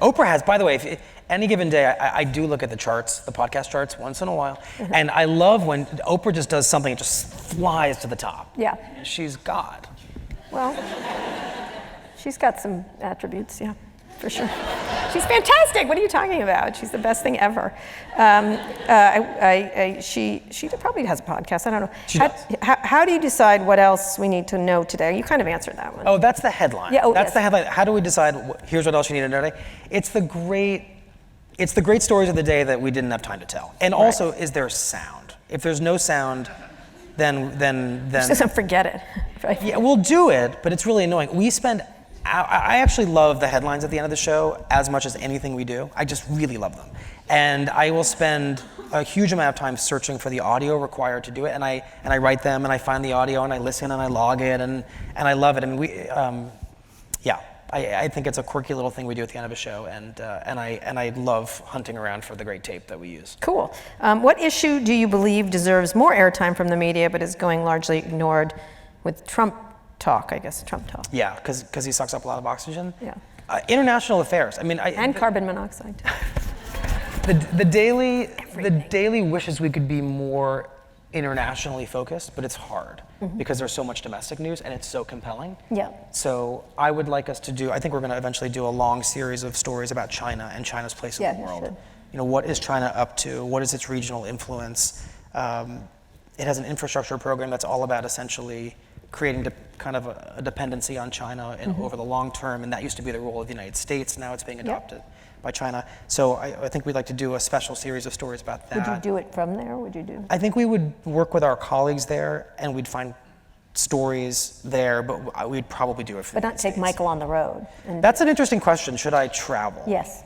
Oprah has, by the way, any given day, I do look at the charts, the podcast charts, once in a while. And I love when Oprah just does something, it just flies to the top. Yeah. She's God. Well, she's got some attributes, yeah, for sure. She's fantastic. What are you talking about? She's the best thing ever. She probably has a podcast. I don't know. She does. How do you decide what else we need to know today? You kind of answered that one. Oh, that's the headline. Yeah, that's yes. the headline. How do we decide, here's what else you need to know today? It's the great stories of the day that we didn't have time to tell. And also, is there sound? If there's no sound, then Just doesn't forget it. Right? Yeah, we'll do it, but it's really annoying. I actually love the headlines at the end of the show as much as anything we do. I just really love them. And I will spend a huge amount of time searching for the audio required to do it, and I write them, and I find the audio, and I listen, and I log it, and I love it. I mean, I think it's a quirky little thing we do at the end of a show, and I love hunting around for the great tape that we use. Cool. What issue do you believe deserves more airtime from the media but is going largely ignored with Trump talk, I guess, Trump talk? Yeah, because he sucks up a lot of oxygen. Yeah. International affairs. I mean, And carbon monoxide. The Daily wishes we could be more internationally focused, but it's hard because there's so much domestic news and it's so compelling. Yeah. So I would like us to do, I think we're going to eventually do a long series of stories about China and China's place in the world. Should. What is China up to? What is its regional influence? It has an infrastructure program that's all about essentially creating kind of a dependency on China over the long term, and that used to be the role of the United States. Now it's being adopted by China. So I think we'd like to do a special series of stories about that. Would you do it from there? Would you do? I think we would work with our colleagues there, and we'd find stories there, but we'd probably do it from But not take Michael on the road. That's an interesting question. Should I travel? Yes.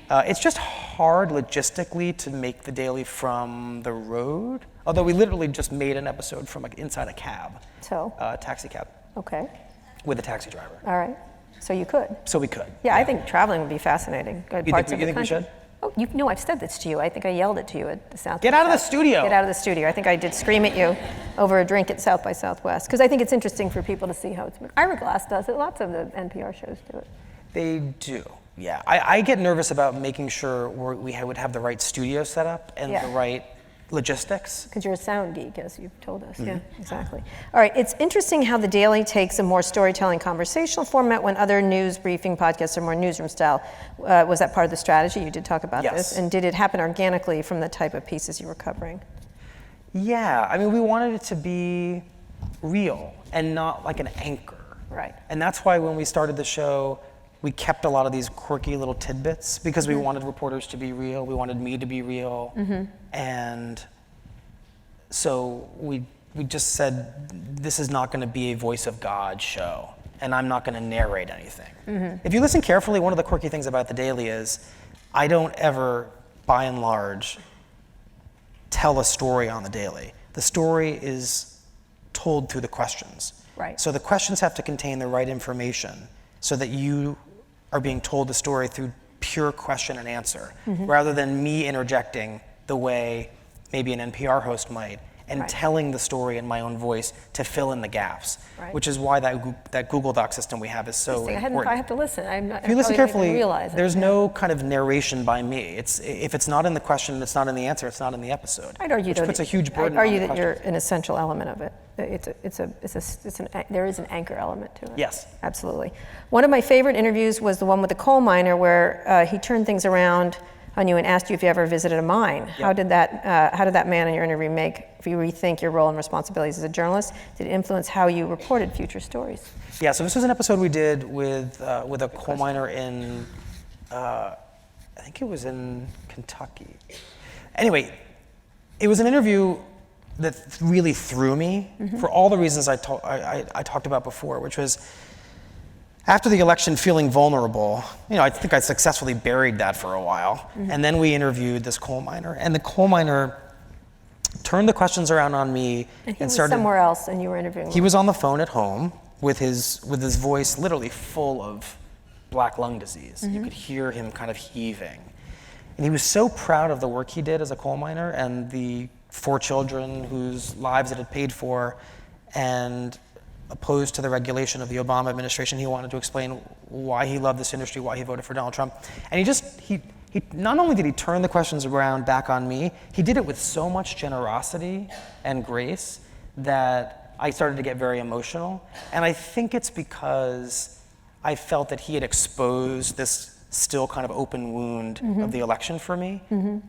It's just hard logistically to make the Daily from the road. Although we literally just made an episode from inside a cab. So? Taxi cab. Okay. With a taxi driver. All right. So you could. So we could. Yeah, I think traveling would be fascinating. Good You parts think of the we country. should? Oh, no, I've said this to you. I think I yelled it to you at the South. Get out of the studio. Get out of the studio. I think I did scream at you over a drink at South by Southwest because I think it's interesting for people to see how it's. Ira Glass does it. Lots of the NPR shows do it. They do. Yeah. I get nervous about making sure we would have the right studio set up and the right logistics. Because you're a sound geek, as you've told us. Yeah, exactly. All right, it's interesting how the Daily takes a more storytelling conversational format when other news briefing podcasts are more newsroom style. Was that part of the strategy? You did talk about this. And did it happen organically from the type of pieces you were covering? Yeah, I mean, we wanted it to be real and not like an anchor. Right. And that's why when we started the show, we kept a lot of these quirky little tidbits because we wanted reporters to be real. We wanted me to be real. And so we just said, this is not going to be a voice of God show, and I'm not going to narrate anything. If you listen carefully, one of the quirky things about the Daily is I don't ever, by and large, tell a story on the Daily. The story is told through the questions. Right. So the questions have to contain the right information so that you are being told the story through pure question and answer, rather than me interjecting the way maybe an NPR host might, and telling the story in my own voice to fill in the gaps, which is why that Google Doc system we have is so important. I have to listen. If you listen carefully, there's no no kind of narration by me. If it's not in the question, it's not in the answer, it's not in the episode. I'd argue which puts a huge burden on the that you're questions. an essential element of it. There is an anchor element to it. Yes. Absolutely. One of my favorite interviews was the one with the coal miner where he turned things around on you and asked you if you ever visited a mine. Yep. How did that man in your interview make you rethink your role and responsibilities as a journalist? Did it influence how you reported future stories? Yeah, so this was an episode we did with a coal miner in, I think it was in Kentucky. Anyway, it was an interview that really threw me for all the reasons I talked about before, which was after the election feeling vulnerable. I think I successfully buried that for a while. And then we interviewed this coal miner, and the coal miner turned the questions around on me and he was somewhere else and you were interviewing him. He was on the phone at home with his voice literally full of black lung disease. You could hear him kind of heaving. And he was so proud of the work he did as a coal miner and the 4 children whose lives it had paid for, and opposed to the regulation of the Obama administration. He wanted to explain why he loved this industry, why he voted for Donald Trump. And he not only did he turn the questions around back on me, he did it with so much generosity and grace that I started to get very emotional. And I think it's because I felt that he had exposed this still kind of open wound of the election for me.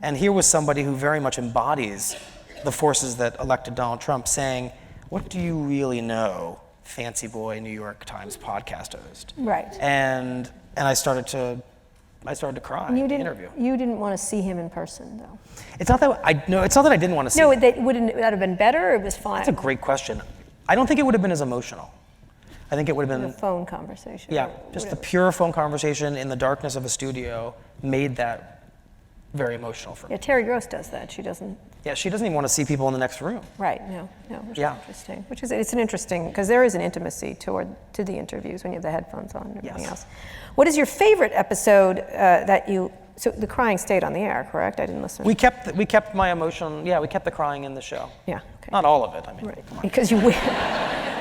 And here was somebody who very much embodies the forces that elected Donald Trump, saying, "What do you really know, fancy boy New York Times podcast host?" Right. And I started to cry in the interview. You didn't want to see him in person, though. It's not that I didn't want to see him. Wouldn't that have been better, or it was fine? That's a great question. I don't think it would have been as emotional. I think it would have been a phone conversation. Yeah, just the pure phone conversation in the darkness of a studio made that very emotional for me. Yeah, Terry Gross does that. She doesn't. Yeah, she doesn't even want to see people in the next room. Right. No. Which is interesting. It's an interesting, because there is an intimacy to the interviews when you have the headphones on and everything else. What is your favorite episode that you? So the crying stayed on the air, correct? I didn't listen. We kept my emotion. Yeah, we kept the crying in the show. Yeah. Okay. Not all of it. I mean, right. Because you.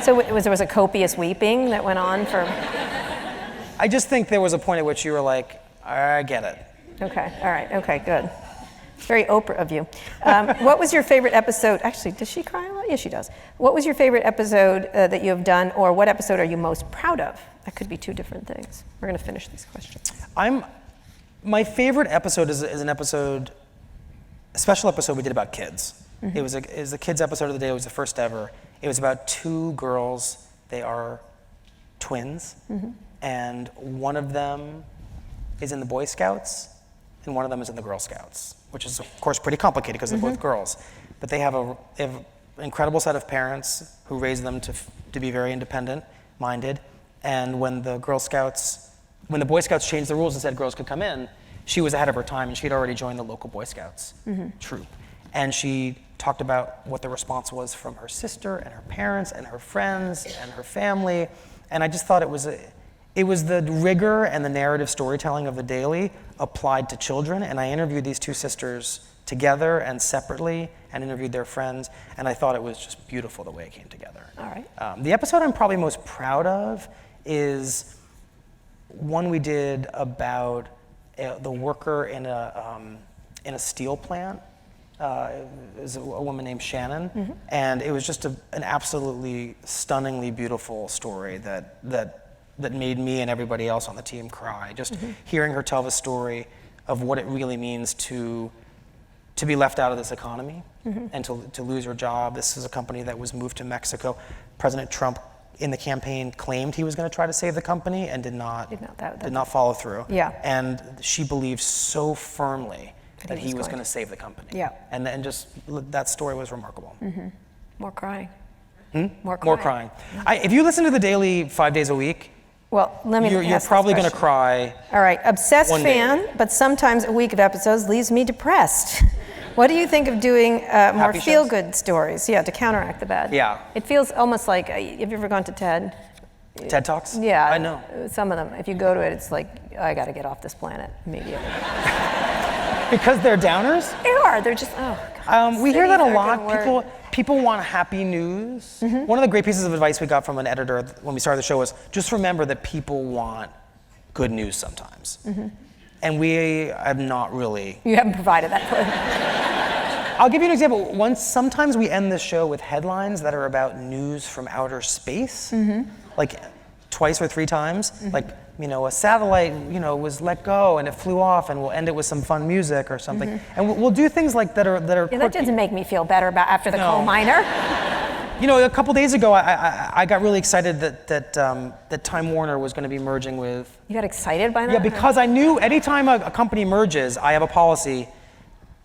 So there was a copious weeping that went on for. I just think there was a point at which you were like, I get it. Okay. All right. Okay. Good. It's very Oprah of you. What was your favorite episode? Actually, does she cry a lot? Yes, she does. What was your favorite episode that you have done, or what episode are you most proud of? That could be 2 different things. We're going to finish these questions. My favorite episode is a special episode we did about kids. It was the kids episode of the day. It was the first ever. It was about 2 girls. They are twins, and one of them is in the Boy Scouts, and one of them is in the Girl Scouts, which is, of course, pretty complicated because they're both girls. But they have an incredible set of parents who raise them to be very independent-minded. And when the Boy Scouts changed the rules and said girls could come in, she was ahead of her time, and she had already joined the local Boy Scouts troop. And she talked about what the response was from her sister and her parents and her friends and her family. And I just thought it was the rigor and the narrative storytelling of the Daily applied to children. And I interviewed these 2 sisters together and separately and interviewed their friends. And I thought it was just beautiful the way it came together. All right. The episode I'm probably most proud of is one we did about the worker in a steel plant. It was a woman named Shannon, and it was just an absolutely stunningly beautiful story that made me and everybody else on the team cry. Just hearing her tell the story of what it really means to be left out of this economy and to lose your job. This is a company that was moved to Mexico. President Trump, in the campaign, claimed he was going to try to save the company and did not follow through. Yeah. And she believed so firmly that he was going to save the company. Yeah. And just that story was remarkable. More crying. More crying. If you listen to the Daily 5 days a week, well, let me. You're probably going to cry. All right, obsessed fan, but sometimes a week of episodes leaves me depressed. What do you think of doing more feel-good stories? Yeah, to counteract the bad. Yeah. It feels almost like. Have you ever gone to TED? TED Talks? Yeah. I know. Some of them, if you go to it, it's like, I got to get off this planet immediately. Because they're downers? They are. They're just, oh, God. We hear that a Cities lot. aren't gonna work. People want happy news. One of the great pieces of advice we got from an editor when we started the show was just remember that people want good news sometimes. And we have not really. You haven't provided that for them. I'll give you an example. Sometimes we end the show with headlines that are about news from outer space, like twice or three times. Like, a satellite, was let go and it flew off, and we'll end it with some fun music or something. And we'll do things like that are Yeah, that doesn't make me feel better about after the coal miner. A couple days ago, I got really excited that Time Warner was going to be merging with. You got excited by that? Yeah, because I knew anytime a company merges, I have a policy.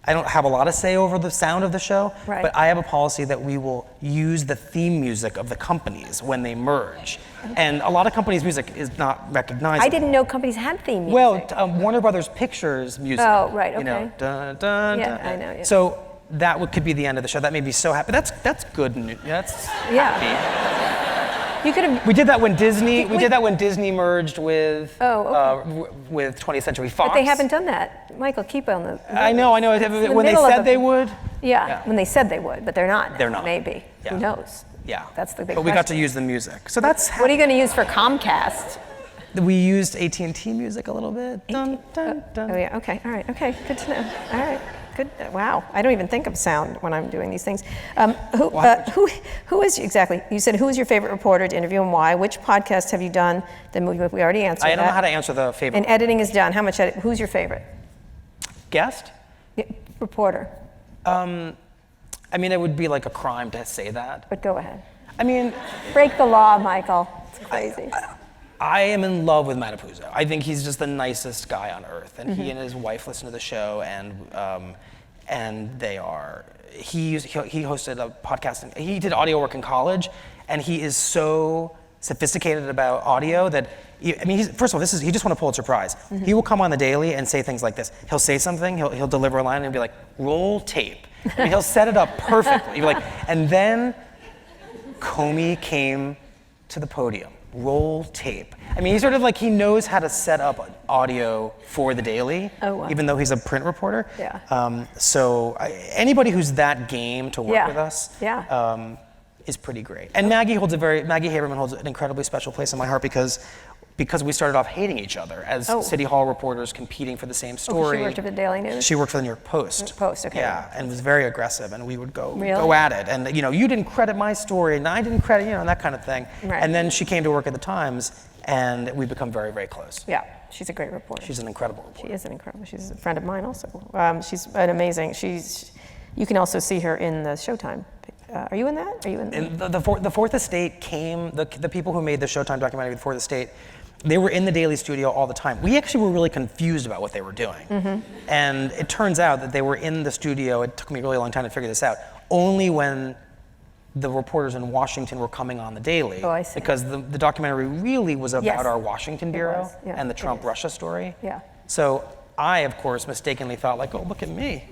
I don't have a lot of say over the sound of the show, Right. but I have a policy that we will use the theme music of the companies when they merge. And a lot of companies' music is not recognizable. I didn't know companies had theme music. Well, Warner Brothers Pictures music. Oh, right, okay. Dun, dun, Yeah, dun. I know, yeah. So that could be the end of the show. That made me so happy. That's good news. That's happy. You could have. We did that when Disney. We did that when Disney merged with with 20th Century Fox. But they haven't done that. Michael, keep on the. I know. It's in the When they middle of said they would. Yeah, when they said they would, but they're not. They're not. Maybe. Yeah. Who knows? Yeah. That's the big But we got to question. use the music. So that's What are you going to use for Comcast? we used AT&T music a little bit. Dun, dun, dun. Oh yeah. Okay. All right. Okay. Good to know. All right. Good. Wow. I don't even think of sound when I'm doing these things. Who is exactly? You said who is your favorite reporter to interview and why? Which podcast have you done? Then we already answered that. I don't know how to answer the favorite. And editing is done. How much edit? Who's your favorite? Guest? Yeah, reporter. It would be like a crime to say that. But go ahead. Break the law, Michael. It's crazy. I am in love with Matapuzzo. I think he's just the nicest guy on earth, and he and his wife listen to the show, and they are. He hosted a podcast. And he did audio work in college, and he is so sophisticated about audio that. First of all, he just won a Pulitzer Prize. He will come on the Daily and say things like this. He'll say something, he'll deliver a line, and be like, "Roll tape." He'll set it up perfectly. And then Comey came to the podium. Roll tape. He knows how to set up audio for the Daily, even though he's a print reporter. Yeah. Anybody who's that game to work with us is pretty great. And Maggie Haberman holds an incredibly special place in my heart because we started off hating each other as City Hall reporters competing for the same story. She worked for the Daily News? She worked for the New York Post. Post, okay. Yeah, and was very aggressive, and we would go at it. And you didn't credit my story, and I didn't credit, and that kind of thing. Right. And then she came to work at the Times, and we've become very, very close. Yeah, she's a great reporter. She's an incredible reporter. She is an incredible. She's a friend of mine also. She's an amazing. You can also see her in the Showtime. Are you in that? Are you in that? And the Fourth Estate came. The people who made the Showtime documentary, The Fourth Estate. They were in the Daily studio all the time. We actually were really confused about what they were doing. And it turns out that they were in the studio, it took me a really long time to figure this out, only when the reporters in Washington were coming on the Daily. Oh, I see. Because the documentary really was about our Washington bureau and the Trump-Russia story. Yeah. So I, of course, mistakenly thought, look at me,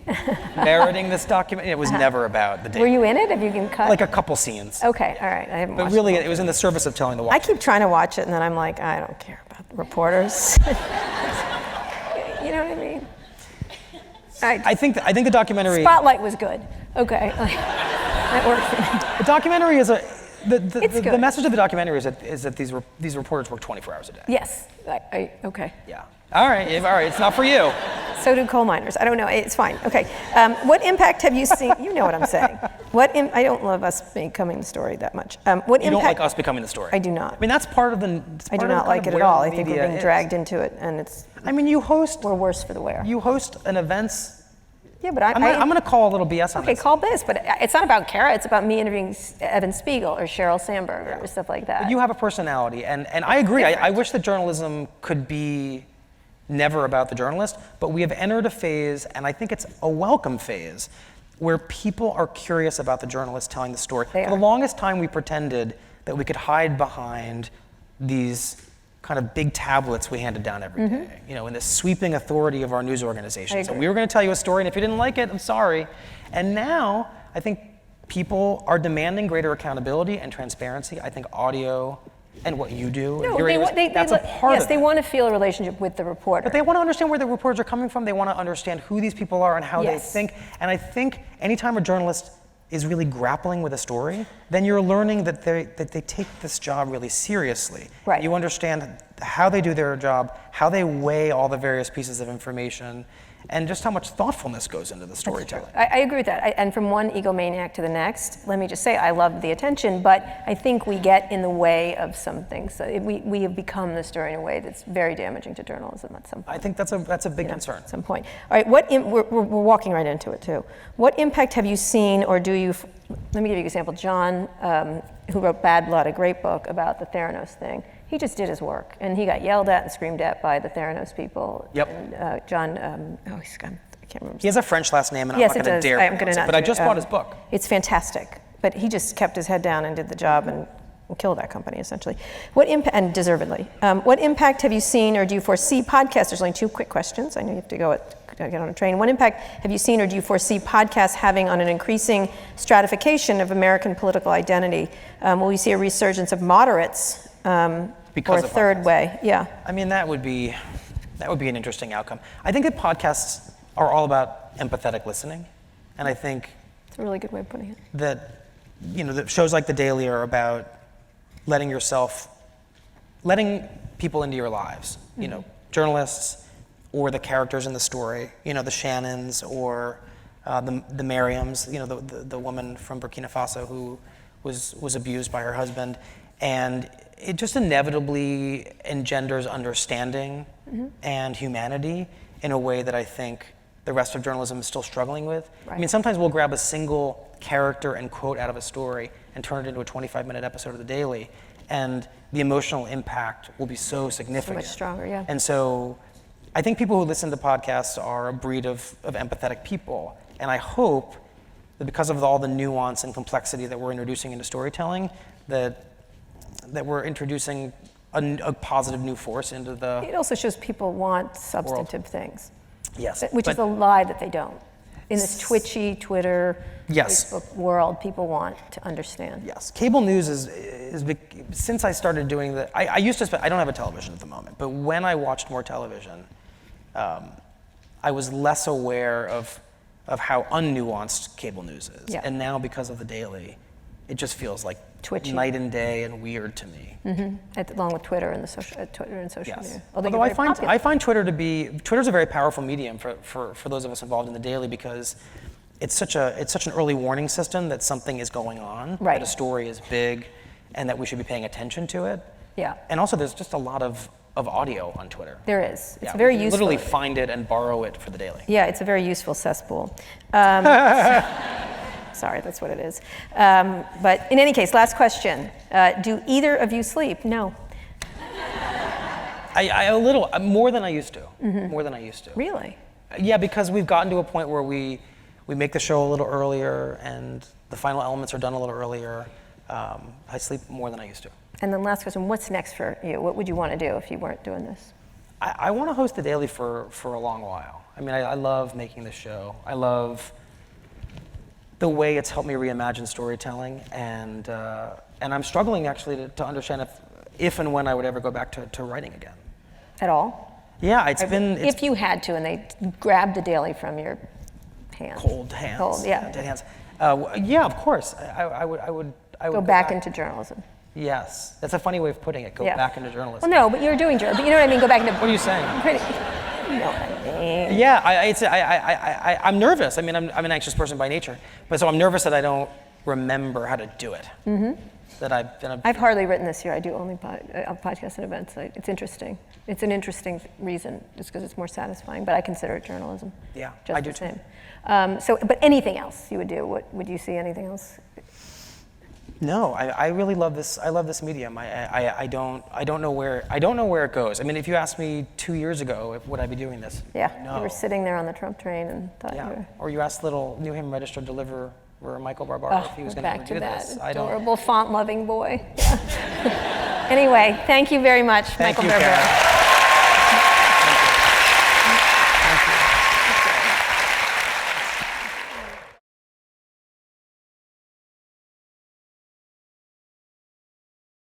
narrating this document. It was never about the Daily. Were you in it? Have you can cut? Like a couple scenes. Okay, all right. I haven't watched But really, it. it was in the service of telling the I Washington. keep trying to watch it, and then I'm like, I don't care about the reporters. You know what I mean? I think the documentary. Spotlight was good. Okay, that worked for me. The documentary is It's the good. message of the documentary is that these reporters work 24 hours a day. Yes. Okay. Yeah. All right. It's not for you. So do coal miners. I don't know. It's fine. Okay. What impact have you seen? You know what I'm saying. I don't love us becoming the story that much. What You impact? don't like us becoming the story. I do not. That's part of the. I do not like it at all. I think we're being dragged into it, and we're worse for the wear. You host an events. Yeah, but I'm going to call a little BS on Okay, this. call this, but it's not about Kara. It's about me interviewing Evan Spiegel or Sheryl Sandberg or stuff like that. But you have a personality, and I agree. I wish that journalism could be never about the journalist, but we have entered a phase, and I think it's a welcome phase, where people are curious about the journalist telling the story. For the longest time, we pretended that we could hide behind these kind of big tablets we handed down every day, in the sweeping authority of our news organizations. And we were going to tell you a story, and if you didn't like it, I'm sorry. And now, I think people are demanding greater accountability and transparency. I think audio and what you do. No, That's a part yes, of they it. want to feel a relationship with the reporter. But they want to understand where the reporters are coming from. They want to understand who these people are and how they Yes. think. And I think anytime a journalist is really grappling with a story, then you're learning that they take this job really seriously. Right. You understand how they do their job, how they weigh all the various pieces of information, and just how much thoughtfulness goes into the storytelling. I agree with that. And from one egomaniac to the next, let me just say, I love the attention, but I think we get in the way of some things. So we have become this story in a way that's very damaging to journalism at some point. I think that's a big concern. At some point. All right, we're walking right into it too. What impact have you seen, or do you, let me give you an example. John, who wrote Bad Blood, a great book about the Theranos thing, he just did his work, and he got yelled at and screamed at by the Theranos people. Yep. And John, I can't remember. He has a French last name, and Yes, I'm not going to dare pronounce it, but I just bought his book. It's fantastic, but he just kept his head down and did the job and killed that company, essentially. What impact, and deservedly, what impact have you seen or do you foresee podcasts? There's only 2 quick questions. I know you have to get on a train. What impact have you seen or do you foresee podcasts having on an increasing stratification of American political identity? Will we see a resurgence of moderates Because or a of third podcasts. way? Yeah. I mean, that would be an interesting outcome. I think that podcasts are all about empathetic listening, and I think It's a really good way of putting it. that that shows like The Daily are about letting people into your lives. Journalists or the characters in the story. The Shannons or the Mariams. The woman from Burkina Faso who was abused by her husband, and it just inevitably engenders understanding and humanity in a way that I think the rest of journalism is still struggling with. Right. I mean, sometimes we'll grab a single character and quote out of a story and turn it into a 25-minute episode of The Daily, and the emotional impact will be so significant. much stronger, yeah. And so I think people who listen to podcasts are a breed of empathetic people, and I hope that because of all the nuance and complexity that we're introducing into storytelling, that we're introducing a positive new force into the It also shows people want substantive things. Yes, Which is a lie that they don't. In this twitchy Twitter, Yes. Facebook world, people want to understand. Yes, cable news is big. Since I started doing the, I used to spend, I don't have a television at the moment, but when I watched more television, I was less aware of how unnuanced cable news is. Yeah. And now because of The Daily, it just feels like Twitchy. night and day and weird to me. Along with Twitter and Twitter and social Yes. media. Although I find Twitter's a very powerful medium for those of us involved in The Daily, because it's such an early warning system that something is going on, Right. that a story is big, and that we should be paying attention to it. Yeah. And also, there's just a lot of audio on Twitter. There is. It's Yeah, very we can useful. literally find it and borrow it for The Daily. Yeah, it's a very useful cesspool. Sorry, that's what it is. But in any case, last question. Do either of you sleep? No. I a little more than I used to. More than I used to. Really? Yeah, because we've gotten to a point where we make the show a little earlier, and the final elements are done a little earlier. I sleep more than I used to. And then last question, what's next for you? What would you want to do if you weren't doing this? I want to host The Daily for a long while. I mean, I love making this show. I love the way it's helped me reimagine storytelling, and I'm struggling actually to understand if and when I would ever go back to writing again. At all? Yeah, If you had to and they grabbed The Daily from your hands. cold hands. Cold, yeah. Dead hands. Yeah, of course. I would Go back into journalism. Yes, that's a funny way of putting it. Go Yeah. back into journalism. Well, no, but you're doing journalism. But you know what I mean? Go back into. What are you saying? You know what I mean? Yeah, I'm nervous. I mean, I'm an anxious person by nature, but so I'm nervous that I don't remember how to do it. I've hardly written this year. I do only podcasts and events. It's interesting. It's an interesting reason, just because it's more satisfying. But I consider it journalism. Yeah, just I do the too. same. But anything else you would do? What would you see? Anything else? No, I really love this. I love this medium. I don't know where it goes. I mean, if you asked me 2 years ago, would I be doing this? Yeah, No. you were sitting there on the Trump train and thought you Yeah. were. Or you asked little Newham registered deliverer Michael Barbaro if he was going to back do to that this. adorable font-loving boy. Yeah. Anyway, thank you very much, Thank Michael you, Barbaro. Kara.